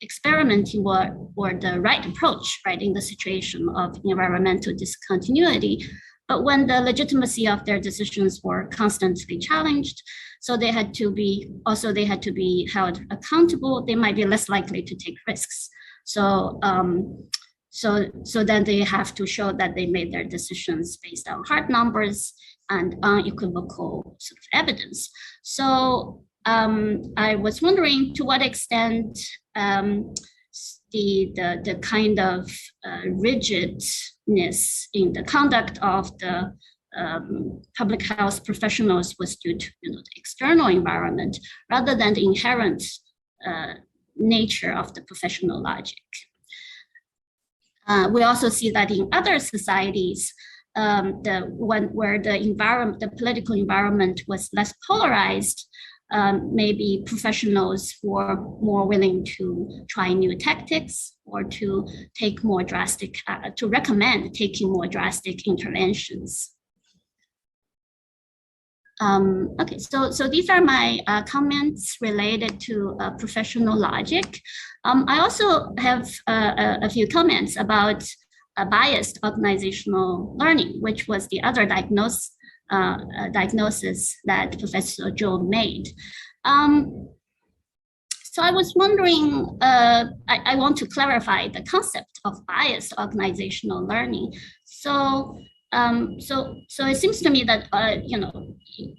experimenting were the right approach, right, in the situation of environmental discontinuity. But when the legitimacy of their decisions were constantly challenged, so they had to be held accountable, they might be less likely to take risks. So then they have to show that they made their decisions based on hard numbers and unequivocal sort of evidence. So I was wondering to what extent the kind of rigidness in the conduct of the public health professionals was due to the external environment rather than the inherent nature of the professional logic. We also see that in other societies, where the political environment was less polarized, maybe professionals were more willing to try new tactics or to take more drastic, to recommend taking more drastic interventions. Okay, so these are my comments related to professional logic. I also have a few comments about biased organizational learning, which was the other diagnosis that Professor ZHOU made. So I was wondering, I want to clarify the concept of biased organizational learning. So it seems to me that,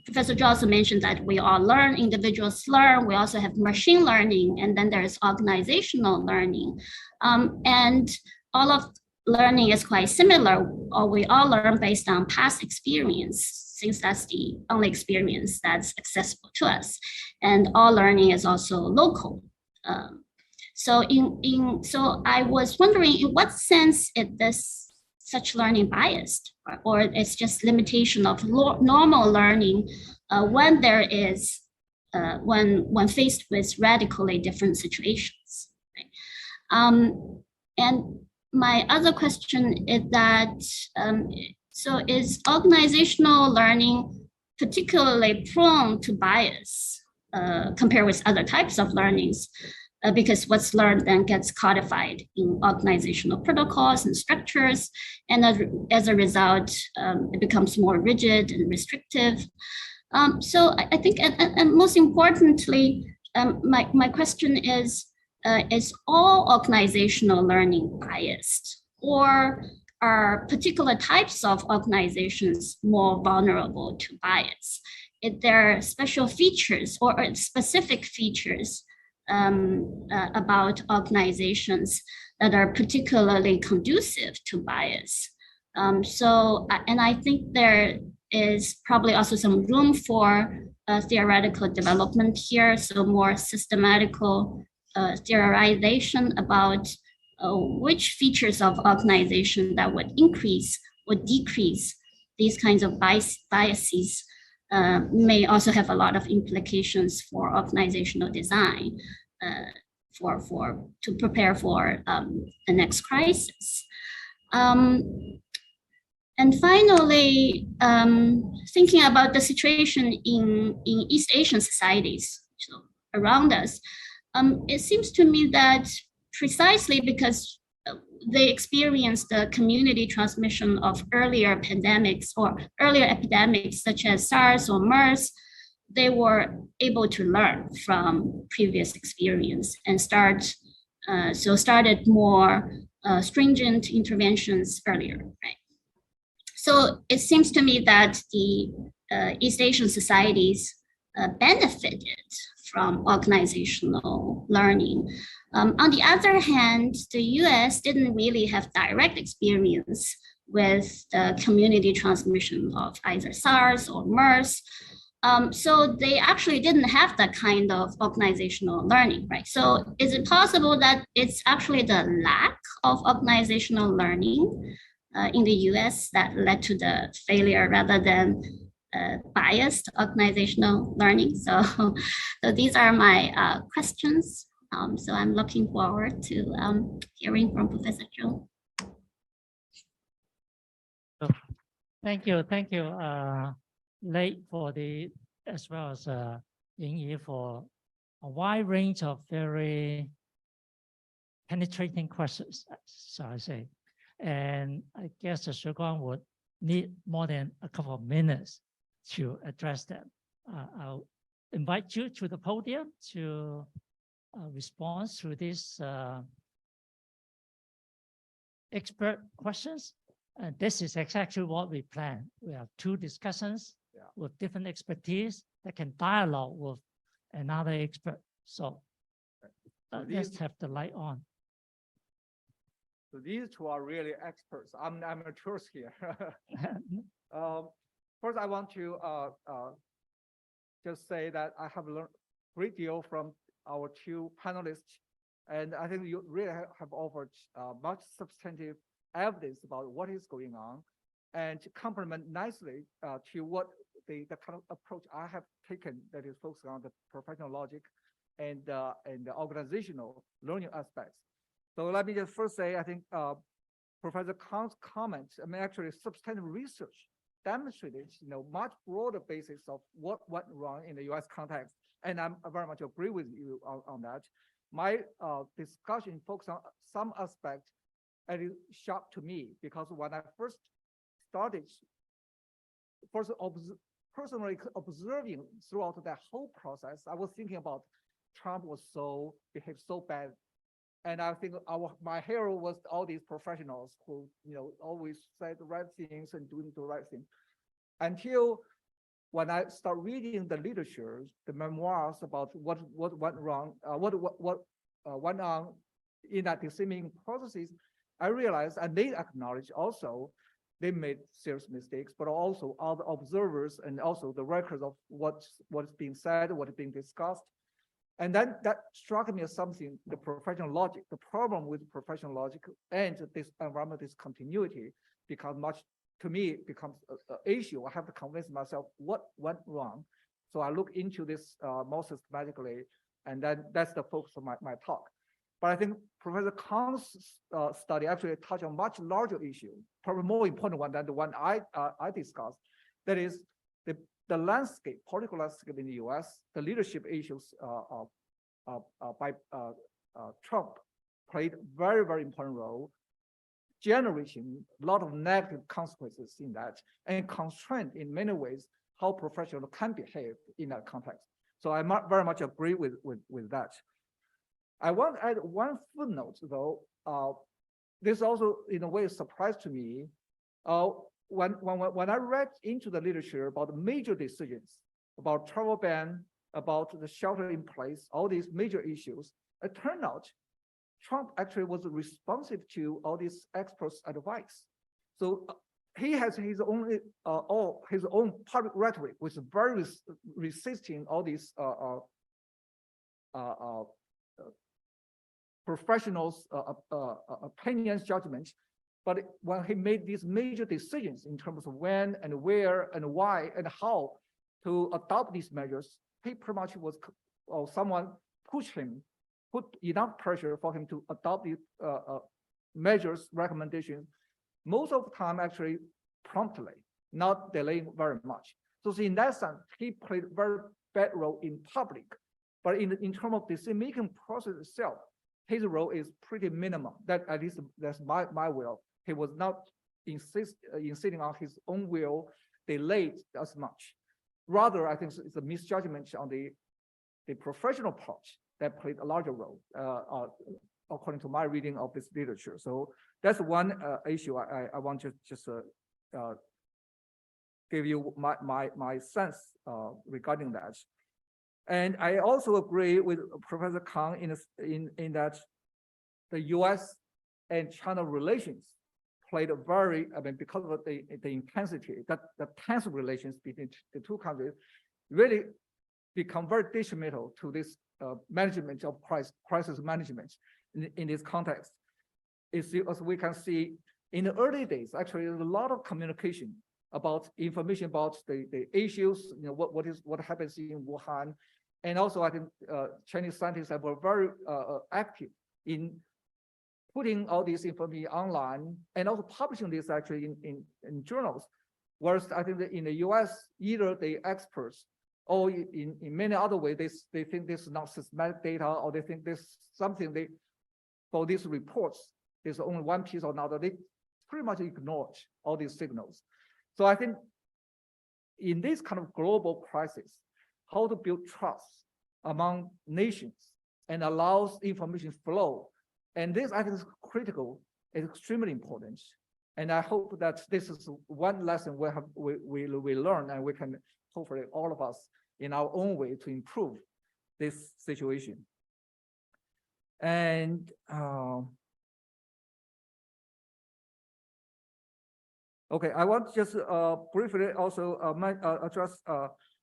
Professor ZHOU also mentioned that we all learn, individuals learn, we also have machine learning, and then there's organizational learning. And all of learning is quite similar, or we all learn based on past experience, since that's the only experience that's accessible to us. And all learning is also local. So I was wondering, in what sense is this such learning biased, or it's just limitation of normal learning when there is, when faced with radically different situations. Right? And my other question is that, so is organizational learning particularly prone to bias compared with other types of learnings? Because what's learned then gets codified in organizational protocols and structures, and as a result, it becomes more rigid and restrictive. So I think, and most importantly, my question is all organizational learning biased, or are particular types of organizations more vulnerable to bias? Is there special features or specific features about organizations that are particularly conducive to bias? And I think there is probably also some room for theoretical development here, so more systematical theorization about which features of organization that would increase or decrease these kinds of biases may also have a lot of implications for organizational design to prepare for the next crisis. And finally, thinking about the situation in East Asian societies around us, it seems to me that precisely because they experienced the community transmission of earlier pandemics or earlier epidemics such as SARS or MERS, they were able to learn from previous experience and started more stringent interventions earlier, right? So it seems to me that the East Asian societies benefited from organizational learning. On the other hand, the US didn't really have direct experience with the community transmission of either SARS or MERS. So they actually didn't have that kind of organizational learning, right? So is it possible that it's actually the lack of organizational learning in the US that led to the failure rather than biased organizational learning? So these are my questions. So I'm looking forward to hearing from Professor ZHOU. Thank you, Lei, for as well as Yingyi for a wide range of very penetrating questions, shall I say. And I guess Xueguang would need more than a couple of minutes to address them. I'll invite you to the podium to respond to these expert questions. And this is exactly what we planned. We have two discussions with different expertise that can dialogue with another expert. So let's have the light on. So these two are really experts. I'm amateurs here. First, I want to just say that I have learned a great deal from our two panelists And I think you really have offered much substantive evidence about what is going on and to complement nicely to what the kind of approach I have taken that is focused on the professional logic and the organizational learning aspects. So let me just first say, I think Professor Kang's comments, actually substantive research demonstrated, much broader basis of what went wrong in the US context. And I very much agree with you on that. My discussion focused on some aspects that is shocked to me, because when I first started, personally observing throughout that whole process, I was thinking about Trump behaved so bad. And I think my hero was all these professionals who, always said the right things and doing the right thing. Until when I start reading the literature, the memoirs about what went wrong, what went on in that decision processes, I realized, and they acknowledge also, they made serious mistakes, but also all the observers and also the records of what's being said, what is being discussed. And then that struck me as something, the professional logic, the problem with professional logic and this environmental discontinuity to me, it becomes an issue. I have to convince myself what went wrong. So I look into this more systematically, and then that's the focus of my talk. But I think Professor Kang's study actually touched on a much larger issue, probably more important one than the one I discussed. That is the landscape, political landscape in the US, the leadership issues by Trump played very, very important role, generating a lot of negative consequences in that, and constrained in many ways how professionals can behave in that context. So I very much agree with that. I want to add one footnote, though. This also, in a way, a surprise to me. When I read into the literature about the major decisions, about travel ban, about the shelter in place, all these major issues, it turned out Trump actually was responsive to all these experts' advice. So he has his own public rhetoric, which is very resisting all these professionals' opinions, judgments. But when he made these major decisions in terms of when and where and why and how to adopt these measures, he pretty much was, or someone pushed him, put enough pressure for him to adopt these measures, recommendations, most of the time actually promptly, not delaying very much. So in that sense, he played a very bad role in public. But in terms of decision-making process itself, his role is pretty minimum. That at least that's my will. He was not insisting on his own will, delayed as much. Rather, I think it's a misjudgment on the professional part that played a larger role, according to my reading of this literature. So that's one issue I want to just give you my sense regarding that. And I also agree with Professor Kang in that the U.S. and China relations played a very, because of the intensity, that the tense relations between the two countries really become very detrimental to this management of crisis management in this context. As we can see, in the early days, actually, there's a lot of communication about information about the issues, what happens in Wuhan. And also, I think Chinese scientists were very active in putting all this information online and also publishing this actually in journals. Whereas I think that in the US, either the experts or in many other ways, they think this is not systematic data, or they think this something for these reports, there's only one piece or another. They pretty much ignored all these signals. So I think in this kind of global crisis, how to build trust among nations and allows information flow. And this, I think, is critical, is extremely important. And I hope that this is one lesson we learn, and we can hopefully all of us in our own way to improve this situation. And okay, I want to just briefly also address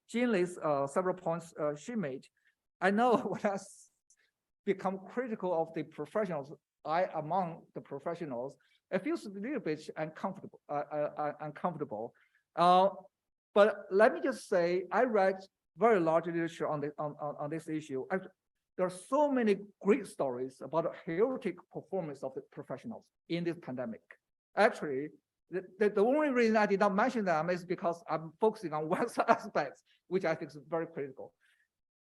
Jean Li's several points she made. I know when I become critical of the professionals, among the professionals, it feels a little bit uncomfortable. But let me just say, I read very large literature on this issue. There are so many great stories about the heroic performance of the professionals in this pandemic. Actually, the only reason I did not mention them is because I'm focusing on one aspect, which I think is very critical.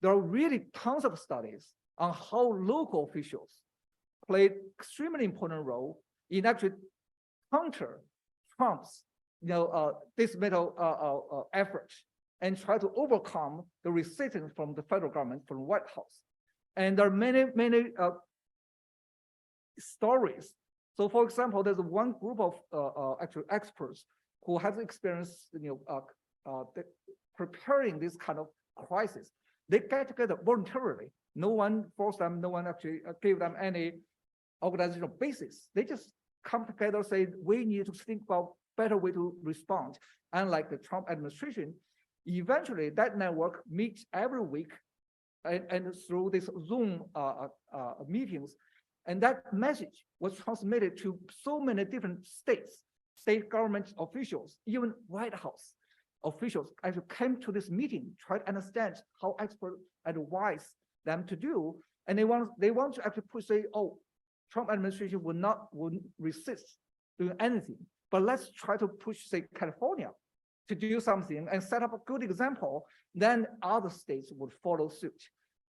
There are really tons of studies on how local officials played extremely important role in actually counter Trump's this middle effort and try to overcome the resistance from the federal government, from the White House. And there are many stories. So, for example, there's one group of actual experts who has experience, preparing this kind of crisis. They get together voluntarily. No one forced them. No one actually gave them any organizational basis. They just come together, say we need to think about better way to respond. Unlike the Trump administration, eventually that network meets every week and through this Zoom meetings. And that message was transmitted to so many different states, state government officials, even White House officials actually came to this meeting, try to understand how experts advise them to do. And they want to actually push, say, oh, Trump administration wouldn't resist doing anything. But let's try to push, say, California to do something and set up a good example. Then other states would follow suit.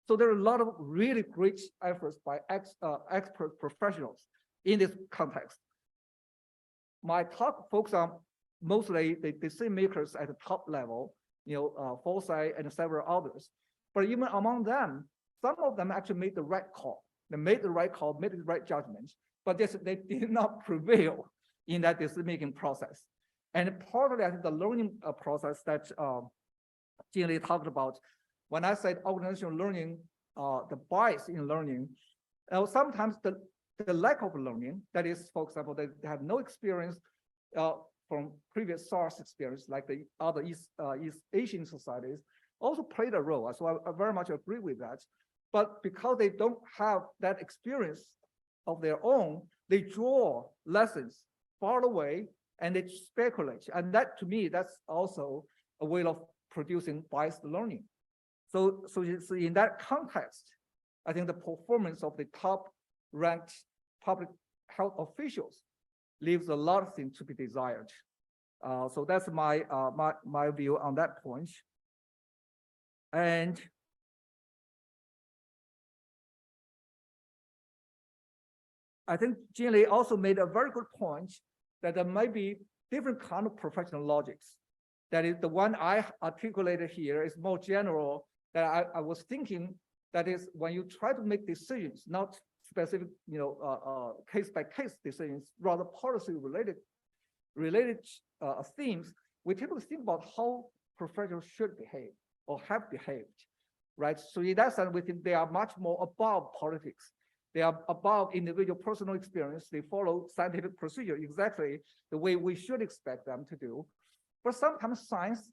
So there are a lot of really great efforts by expert professionals in this context. My talk focuses on mostly the decision makers at the top level, Forsyth and several others. But even among them, some of them actually made the right call. They made the right call, made the right judgment, but they did not prevail in that decision-making process. And partly, I think the learning process that Jin talked about, when I said organizational learning, the bias in learning, sometimes the lack of learning, that is, for example, they have no experience from previous SARS experience, like the other East Asian societies, also played a role. So I very much agree with that. But because they don't have that experience of their own, they draw lessons far away and they speculate. And that, to me, that's also a way of producing biased learning. So in that context, I think the performance of the top-ranked public health officials leaves a lot of things to be desired. So that's my view on that point. And I think Jin Lee also made a very good point that there might be different kind of professional logics. That is, the one I articulated here is more general, that I was thinking, that is, when you try to make decisions, not specific, case-by-case decisions, rather policy-related themes, we typically think about how professionals should behave or have behaved, right? So in that sense, we think they are much more above politics. They are above individual personal experience. They follow scientific procedure exactly the way we should expect them to do. But sometimes science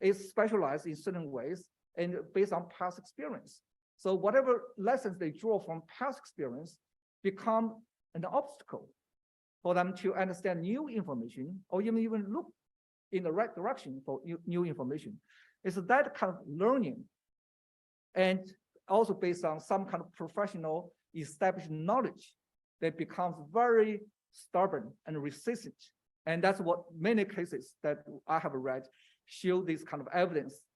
is specialized in certain ways and based on past experience. So whatever lessons they draw from past experience become an obstacle for them to understand new information or even look in the right direction for new information. It's that kind of learning, and also based on some kind of professional established knowledge that becomes very stubborn and resistant. And that's what many cases that I have read show this kind of evidence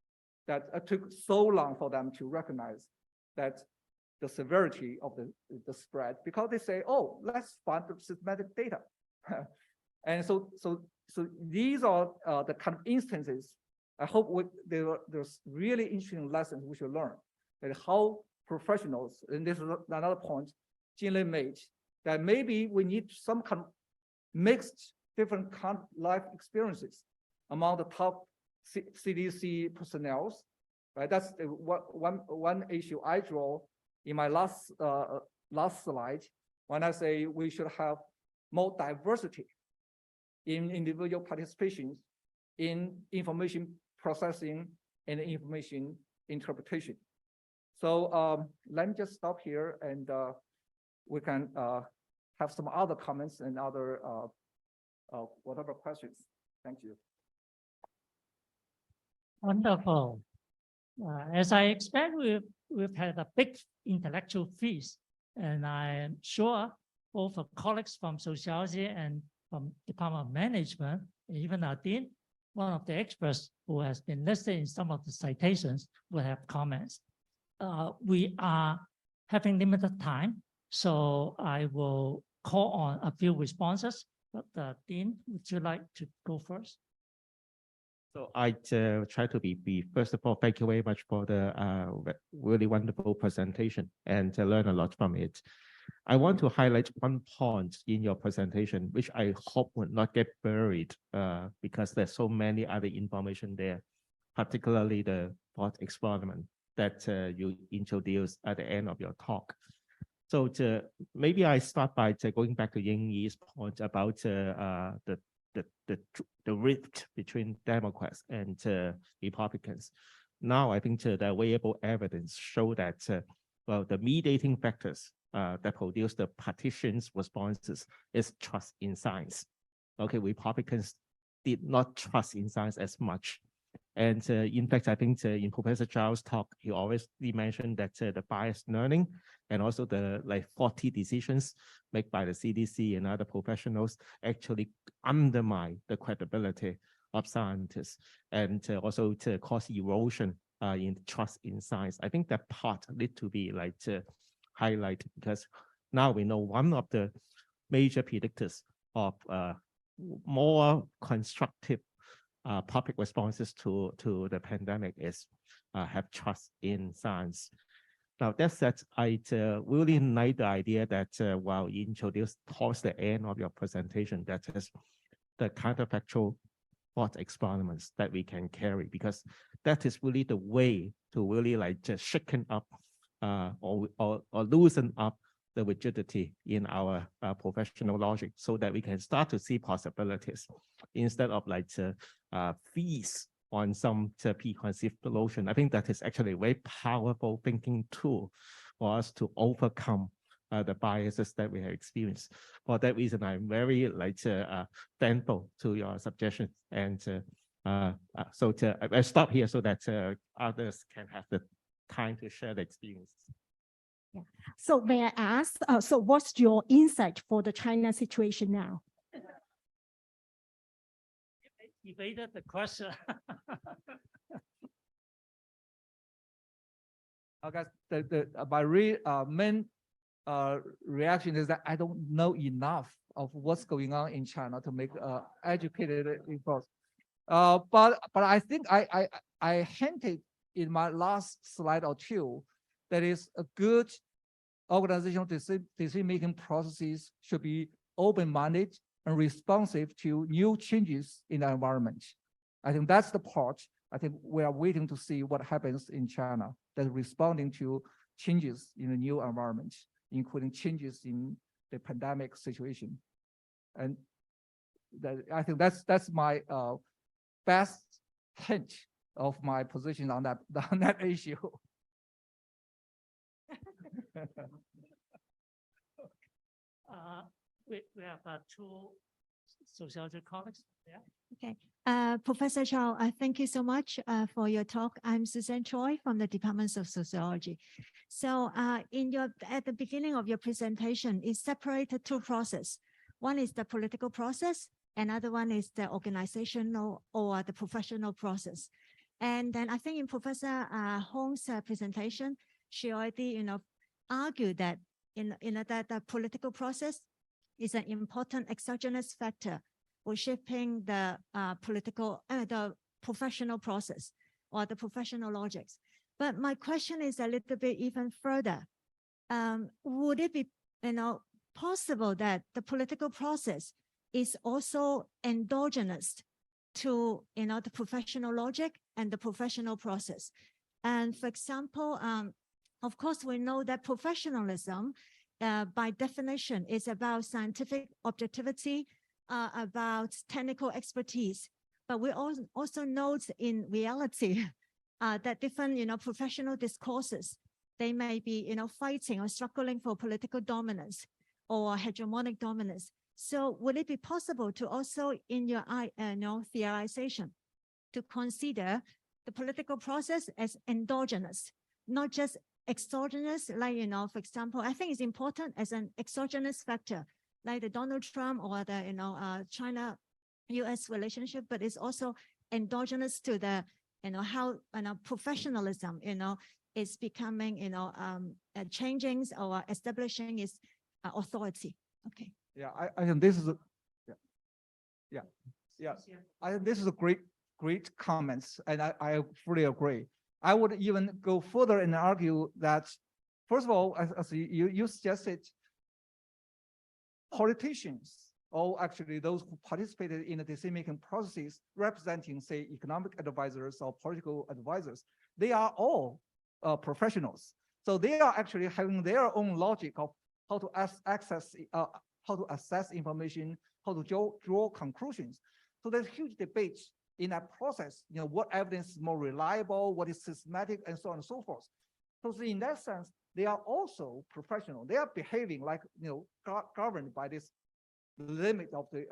that it took so long for them to recognize that the severity of the spread, because they say, oh, let's find the systematic data. And so these are the kind of instances. I hope there's really interesting lessons we should learn, that how professionals, and this is another point Jin Lee made, that maybe we need some kind of mixed different kind of life experiences among the top CDC personnel, right? That's one issue I draw in my last slide, when I say we should have more diversity in individual participation in information processing and information interpretation. So let me just stop here, and we can have some other comments and other whatever questions. Thank you. Wonderful. As I expect, we've had a big intellectual feast, and I'm sure both the colleagues from sociology and from Department of Management, even our dean, one of the experts who has been listed in some of the citations, will have comments. We are having limited time, so I will call on a few responses. But Dean, would you like to go first? So I try to be brief. First of all, thank you very much for the really wonderful presentation and to learn a lot from it. I want to highlight one point in your presentation, which I hope will not get buried because there's so many other information there, particularly the thought experiment that you introduced at the end of your talk. So maybe I start by going back to Ying Yi's point about the rift between Democrats and Republicans. Now, I think the available evidence show that well, the mediating factors that produce the partition's responses is trust in science. Okay, Republicans did not trust in science as much. And in fact, I think in Professor Zhou's talk, he always mentioned that the biased learning and also the faulty decisions made by the CDC and other professionals actually undermine the credibility of scientists and also to cause erosion in trust in science. I think that part need to be highlighted because now we know one of the major predictors of more constructive public responses to the pandemic is have trust in science. Now that said, I really like the idea that while you introduced towards the end of your presentation, that is the counterfactual thought experiments that we can carry, because that is really the way to really just shaken up or loosen up the rigidity in our professional logic so that we can start to see possibilities instead of feast on some preconceived notion. I think that is actually a very powerful thinking tool for us to overcome the biases that we have experienced. For that reason, I'm very thankful to your suggestions. And so I stop here so that others can have the time to share the experience. Yeah. So may I ask, so what's your insight for the China situation now? Evaded the question. I guess my main reaction is that I don't know enough of what's going on in China to make educated response. But I think I hinted in my last slide or two that is a good organizational decision-making processes should be open-minded and responsive to new changes in the environment. I think that's the part. I think we are waiting to see what happens in China that's responding to changes in the new environment, including changes in the pandemic situation. And I think that's my best hint of my position on that issue. We have two sociology colleagues. Yeah. Okay. Professor Zhou, thank you so much for your talk. I'm Suzanne Choi from the Department of Sociology. So at the beginning of your presentation, it separated two processes. One is the political process, another one is the organizational or the professional process. And then I think in Professor Hong's presentation, she already argued that that the political process is an important exogenous factor for shaping the the professional process or the professional logics. But my question is a little bit even further. Would it be possible that the political process is also endogenous to the professional logic and the professional process? And for example, of course, we know that professionalism, by definition, is about scientific objectivity, about technical expertise. But we also know in reality that different professional discourses they may be, fighting or struggling for political dominance or hegemonic dominance. So would it be possible to also, in your theorization, to consider the political process as endogenous, not just exogenous, like, for example, I think it's important as an exogenous factor, like the Donald Trump or the, China-US relationship, but it's also endogenous to the, how, professionalism, is becoming, changing or establishing its authority. Okay. Yeah, I think this is, I think this is a great comments, and I fully agree. I would even go further and argue that, first of all, as you suggested, politicians, or actually those who participated in the decision-making processes representing, say, economic advisors or political advisors, they are all professionals. So they are actually having their own logic of how to how to assess information, how to draw conclusions. So there's huge debates in that process, what evidence is more reliable, what is systematic, and so on and so forth. So in that sense, they are also professional. They are behaving like, governed by this limit of the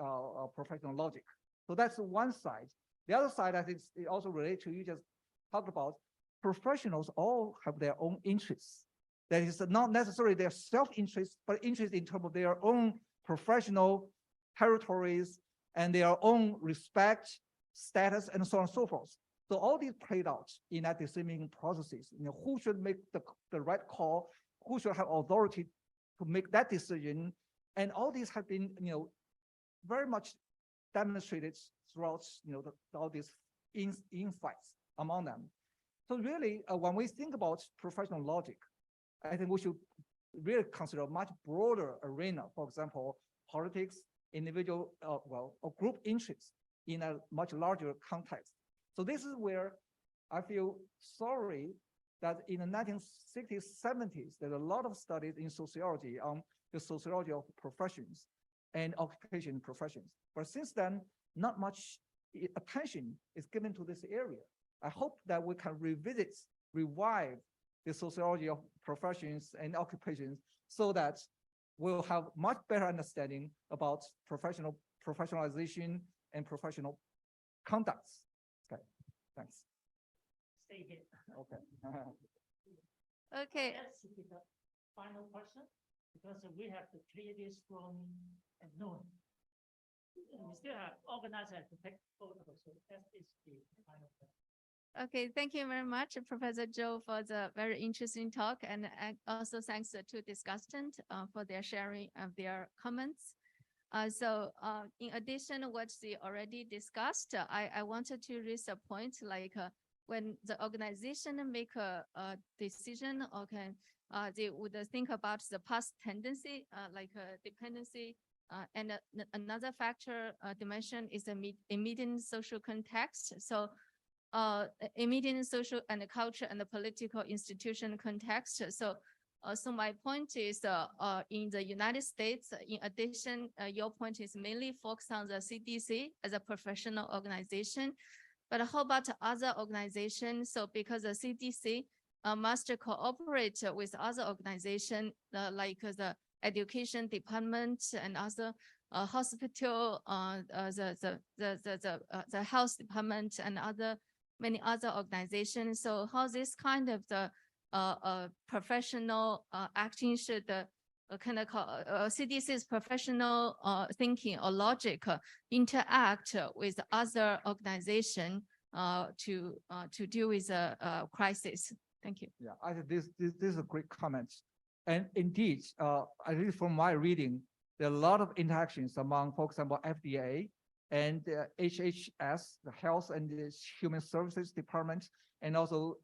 professional logic. So that's one side. The other side, I think, it also relates to you just talked about. Professionals all have their own interests. That is not necessarily their self-interest, but interest in terms of their own professional territories and their own respect, status, and so on and so forth. So all these played out in that decision-making processes. Who should make the right call? Who should have authority to make that decision? And all these have been, very much demonstrated throughout, all these insights among them. So really, when we think about professional logic, I think we should really consider a much broader arena. For example, politics, individual, or group interests in a much larger context. So this is where I feel sorry that in the 1960s, 70s, there's a lot of studies in sociology on the sociology of professions and occupation professions. But since then, not much attention is given to this area. I hope that we can revive the sociology of professions and occupations so that we'll have much better understanding about professionalization and professional conducts. Okay, thanks. Stay here. Okay. Okay. Let's see the final question, because we have to clear this from at noon. We still have organizers to take photos, so that is the final question. Okay, thank you very much, Professor Zhou, for the very interesting talk, and also thanks to discussants for their sharing of their comments. In addition to what they already discussed, I wanted to raise a point like when the organization make a decision, okay, they would think about the past tendency, like dependency, and another factor dimension is the immediate social context. So immediate social and culture and the political institution context. So my point is in the United States, in addition, your point is mainly focused on the CDC as a professional organization. But how about other organizations? So because the CDC must cooperate with other organizations like the education department and other hospital, the health department and many other organizations. So how this kind of the professional action should kind of CDC's professional thinking or logic interact with other organization to deal with a crisis. Thank you. Yeah, I think this is a great comment. And indeed, at least from my reading, there are a lot of interactions among, for example, FDA and HHS, the Health and Human Services Department, and also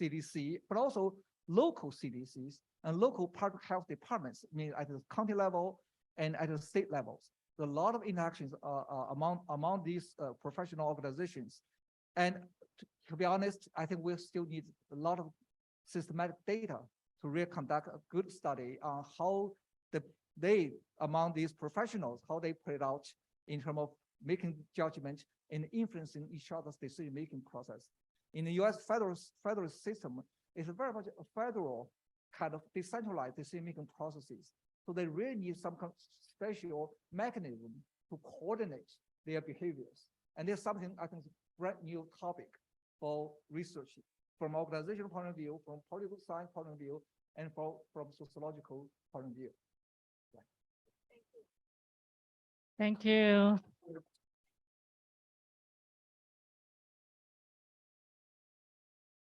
CDC, but also local CDCs and local public health departments, I mean, at the county level and at the state levels. There are a lot of interactions among these professional organizations. And to be honest, I think we still need a lot of systematic data to really conduct a good study on how among these professionals, how they played out in terms of making judgment and influencing each other's decision-making process. In the US federal system, is very much a federal kind of decentralized decision-making processes. So they really need some kind of special mechanism to coordinate their behaviors. And there's something I think is a brand new topic for research from organizational point of view, from political science point of view, and from sociological point of view. Thank you.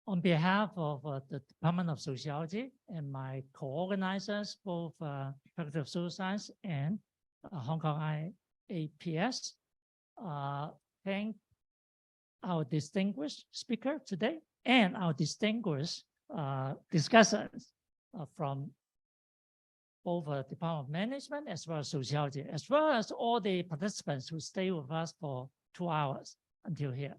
On behalf of the Department of Sociology and my co-organizers, both Faculty of Social Science and Hong Kong IAPS, thank our distinguished speaker today and our distinguished discussants from both Department of Management as well as Sociology, as well as all the participants who stay with us for 2 hours until here.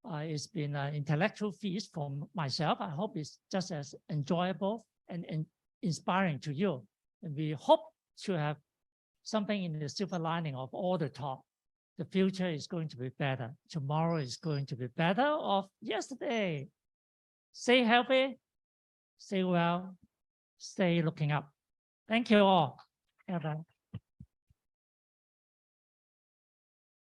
It's been an intellectual feast for myself. I hope it's just as enjoyable and inspiring to you. And we hope to have something in the silver lining of all the talk. The future is going to be better. Tomorrow is going to be better of yesterday. Stay healthy, stay well, stay looking up. Thank you all. Bye-bye.